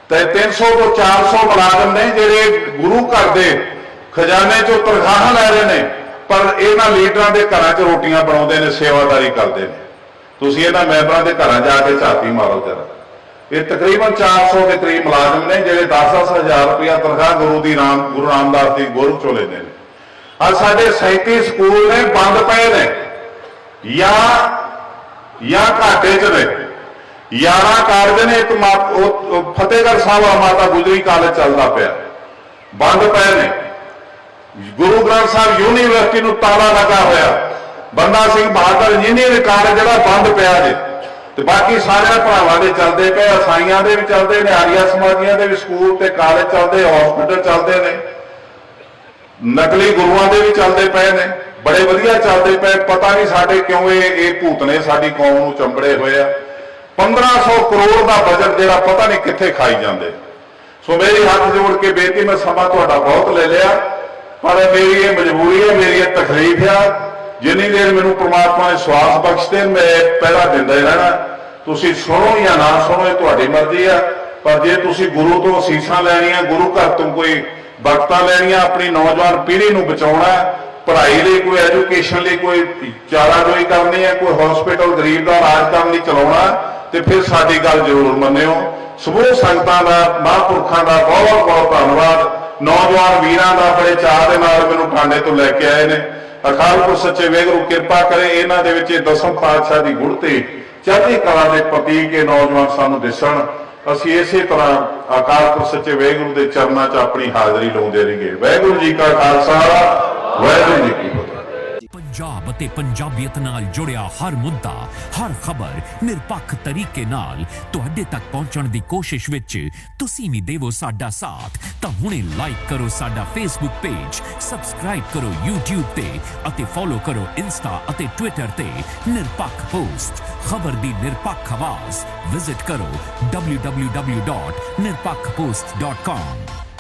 ਤੇ 300 ਤੋਂ 400 ਮੁਲਾਜ਼ਮ ਨੇ ਜਿਹੜੇ ਗੁਰੂ ਘਰ ਦੇ ਖਜ਼ਾਨੇ 'ਚੋਂ ਤਨਖਾਹਾਂ ਲੈ ਰਹੇ ਨੇ, ਪਰ ਇਹਨਾਂ ਲੀਡਰਾਂ ਦੇ ਘਰਾਂ 'ਚ ਰੋਟੀਆਂ ਬਣਾਉਂਦੇ ਨੇ, ਸੇਵਾਦਾਰੀ ਕਰਦੇ ਨੇ। ਤੁਸੀਂ ਇਹਨਾਂ ਮੈਂਬਰਾਂ ਦੇ ਘਰਾਂ ਜਾ ਕੇ ਝਾਤੀ ਮਾਰੋ ਜਰਾ। ਇਹ ਤਕਰੀਬਨ 400 ਦੇ ਕਰੀਬ ਮੁਲਾਜ਼ਮ ਨੇ ਜਿਹੜੇ 10-10 ਹਜ਼ਾਰ ਰੁਪਇਆ ਤਨਖਾਹ ਗੁਰੂ ਰਾਮਦਾਸ ਦੀ ਗੁਰੂ ਚੋਂ ਲੈਂਦੇ ਨੇ। ਅੱਜ ਸਾਡੇ 37 ਸਕੂਲ ਨੇ ਬੰਦ ਪਏ ਨੇ, ਜਾਂ ਘਾਟੇ 'ਚ ਨੇ। 11 ਕਾਲਜ ਨੇ, ਇੱਕ ਫਤਿਹਗੜ੍ਹ ਸਾਹਿਬ ਮਾਤਾ ਗੁਜਰੀ ਕਾਲਜ ਚੱਲਦਾ ਪਿਆ, ਬੰਦ ਪਏ ਨੇ। ਗੁਰੂ ਗ੍ਰੰਥ ਸਾਹਿਬ ਯੂਨੀਵਰਸਿਟੀ ਨੂੰ ਤਾਲਾ ਲੱਗਾ ਹੋਇਆ, ਬੰਦਾ ਸਿੰਘ ਬਹਾਦਰ ਇੰਜੀਨੀਅਰਿੰਗ ਕਾਲਜ ਜਿਹੜਾ ਬੰਦ ਪਿਆ ਜੇ, ਤੇ ਬਾਕੀ ਸਾਰੇ ਭਰਾਵਾਂ ਦੇ ਚੱਲਦੇ ਪਏ, ਈਸਾਈਆਂ ਦੇ ਵੀ ਚੱਲਦੇ ਨੇ, ਆਰੀਆ ਸਮਾਜੀਆਂ ਦੇ ਵੀ ਸਕੂਲ ਤੇ ਕਾਲਜ ਚੱਲਦੇ, ਹਸਪੀਟਲ ਚੱਲਦੇ ਨੇ, ਨਕਲੀ ਗੁਰੂਆਂ ਦੇ ਵੀ ਚੱਲਦੇ ਪਏ ਨੇ, ਬੜੇ ਵਧੀਆ ਚੱਲਦੇ ਪਏ। ਪਤਾ ਨਹੀਂ ਸਾਡੇ ਕਿਉਂ ਇਹ ਭੂਤ ਨੇ ਸਾਡੀ ਕੌਮ ਨੂੰ ਚੰਬੜੇ ਹੋਏ ਆ। 1500 ਕਰੋੜ ਦਾ ਬਜਟ ਜਿਹੜਾ ਪਤਾ ਨਹੀਂ ਕਿੱਥੇ ਖਾਈ ਜਾਂਦੇ। ਸੋ ਮੇਰੀ ਹੱਥ ਜੋੜ ਕੇ ਬੇਨਤੀ, ਮੈਂ ਸਮਾਂ ਤੁਹਾਡਾ ਬਹੁਤ ਲੈ ਲਿਆ, ਪਰ ਮੇਰੀ ਇਹ ਮਜਬੂਰੀ ਹੈ, ਮੇਰੀ ਇਹ ਤਕਲੀਫ ਆ। ਜਿੰਨੀ ਦੇਰ ਮੈਨੂੰ ਪ੍ਰਮਾਤਮਾ ਨੇ ਸਵਾਸ ਬਖਸ਼ਦੇ, ਮੈਂ ਪਹਿਰਾ ਦਿੰਦਾ ਹੀ ਰਹਿਣਾ। ਤੁਸੀਂ ਸੁਣੋ ਜਾਂ ਨਾ ਸੁਣੋ, ਇਹ ਤੁਹਾਡੀ ਮਰਜ਼ੀ ਆ। ਪਰ ਜੇ ਤੁਸੀਂ ਗੁਰੂ ਤੋਂ ਅਸੀਸਾਂ ਲੈਣੀਆਂ, ਗੁਰੂ ਘਰ ਤੋਂ ਕੋਈ ਬਰਕਤਾਂ ਲੈਣੀਆਂ, ਆਪਣੀ ਨੌਜਵਾਨ ਪੀੜ੍ਹੀ ਨੂੰ ਬਚਾਉਣਾ, ਪੜ੍ਹਾਈ ਲਈ ਕੋਈ ਐਜੂਕੇਸ਼ਨ ਲਈ ਕੋਈ ਚਾਰਾਜੋਈ ਕਰਨੀ ਹੈ, ਕੋਈ ਹਸਪੀਟਲ ਗਰੀਬ ਦਾ ਇਲਾਜ ਕਰਨ ਲਈ ਚਲਾਉਣਾ, ਤੇ ਫਿਰ ਸਾਡੀ ਗੱਲ ਜ਼ਰੂਰ ਮੰਨਿਓ। ਸਮੂਹ ਸੰਗਤਾਂ ਦਾ, ਮਹਾਂਪੁਰਖਾਂ ਦਾ ਬਹੁਤ ਬਹੁਤ ਧੰਨਵਾਦ। ਨੌਜਵਾਨ ਵੀਰਾਂ ਦਾ ਬੜੇ ਚਾਅ ਦੇ ਨਾਲ ਮੈਨੂੰ ਟਾਂਡੇ ਤੋਂ ਲੈ ਕੇ ਆਏ ਨੇ। ਅਕਾਲ ਪੁਰਖ ਸੱਚੇ ਵਾਹਿਗੁਰੂ ਕਿਰਪਾ ਕਰੇ ਇਹਨਾਂ ਦੇ ਵਿੱਚ ਇਹ ਦਸਮ ਪਾਤਸ਼ਾਹ ਦੀ ਗੁੜਤੀ ਚੜ੍ਹਦੀ ਕਲਾ ਦੇ ਪ੍ਰਤੀਕ ਇਹ ਨੌਜਵਾਨ ਸਾਨੂੰ ਦਿਸਣ। ਅਸੀਂ ਇਸੇ ਤਰ੍ਹਾਂ ਅਕਾਲ ਪੁਰਖ ਸੱਚੇ ਵਾਹਿਗੁਰੂ ਦੇ ਚਰਨਾਂ 'ਚ ਆਪਣੀ ਹਾਜ਼ਰੀ ਲਾਉਂਦੇ ਰਹੀਏ। ਵਾਹਿਗੁਰੂ ਜੀ ਕਾ ਖਾਲਸਾ, ਵਾਹਿਗੁਰੂ ਜੀ ਕੀ ਫਤਿਹ। पंजाब ਅਤੇ ਪੰਜਾਬੀਅਤ ਨਾਲ ਜੁੜਿਆ ਹਰ ਮੁੱਦਾ, ਹਰ ਖਬਰ ਨਿਰਪੱਖ ਤਰੀਕੇ ਨਾਲ ਤੁਹਾਡੇ ਤੱਕ ਪਹੁੰਚਣ ਦੀ ਕੋਸ਼ਿਸ਼ ਵਿੱਚ ਤੁਸੀਂ ਵੀ ਦੇਵੋ ਸਾਡਾ ਸਾਥ। ਤਾਂ ਹੁਣੇ ਲਾਈਕ ਕਰੋ ਸਾਡਾ ਫੇਸਬੁੱਕ ਪੇਜ, ਸਬਸਕ੍ਰਾਈਬ ਕਰੋ YouTube ਤੇ ਅਤੇ ਫੋਲੋ ਕਰੋ ਇੰਸਟਾ ਅਤੇ ਟਵਿੱਟਰ ਤੇ ਨਿਰਪੱਖ ਪੋਸਟ, ਖਬਰ ਦੀ ਨਿਰਪੱਖ ਆਵਾਜ਼। ਵਿਜ਼ਿਟ ਕਰੋ www.nirpakhpost.com।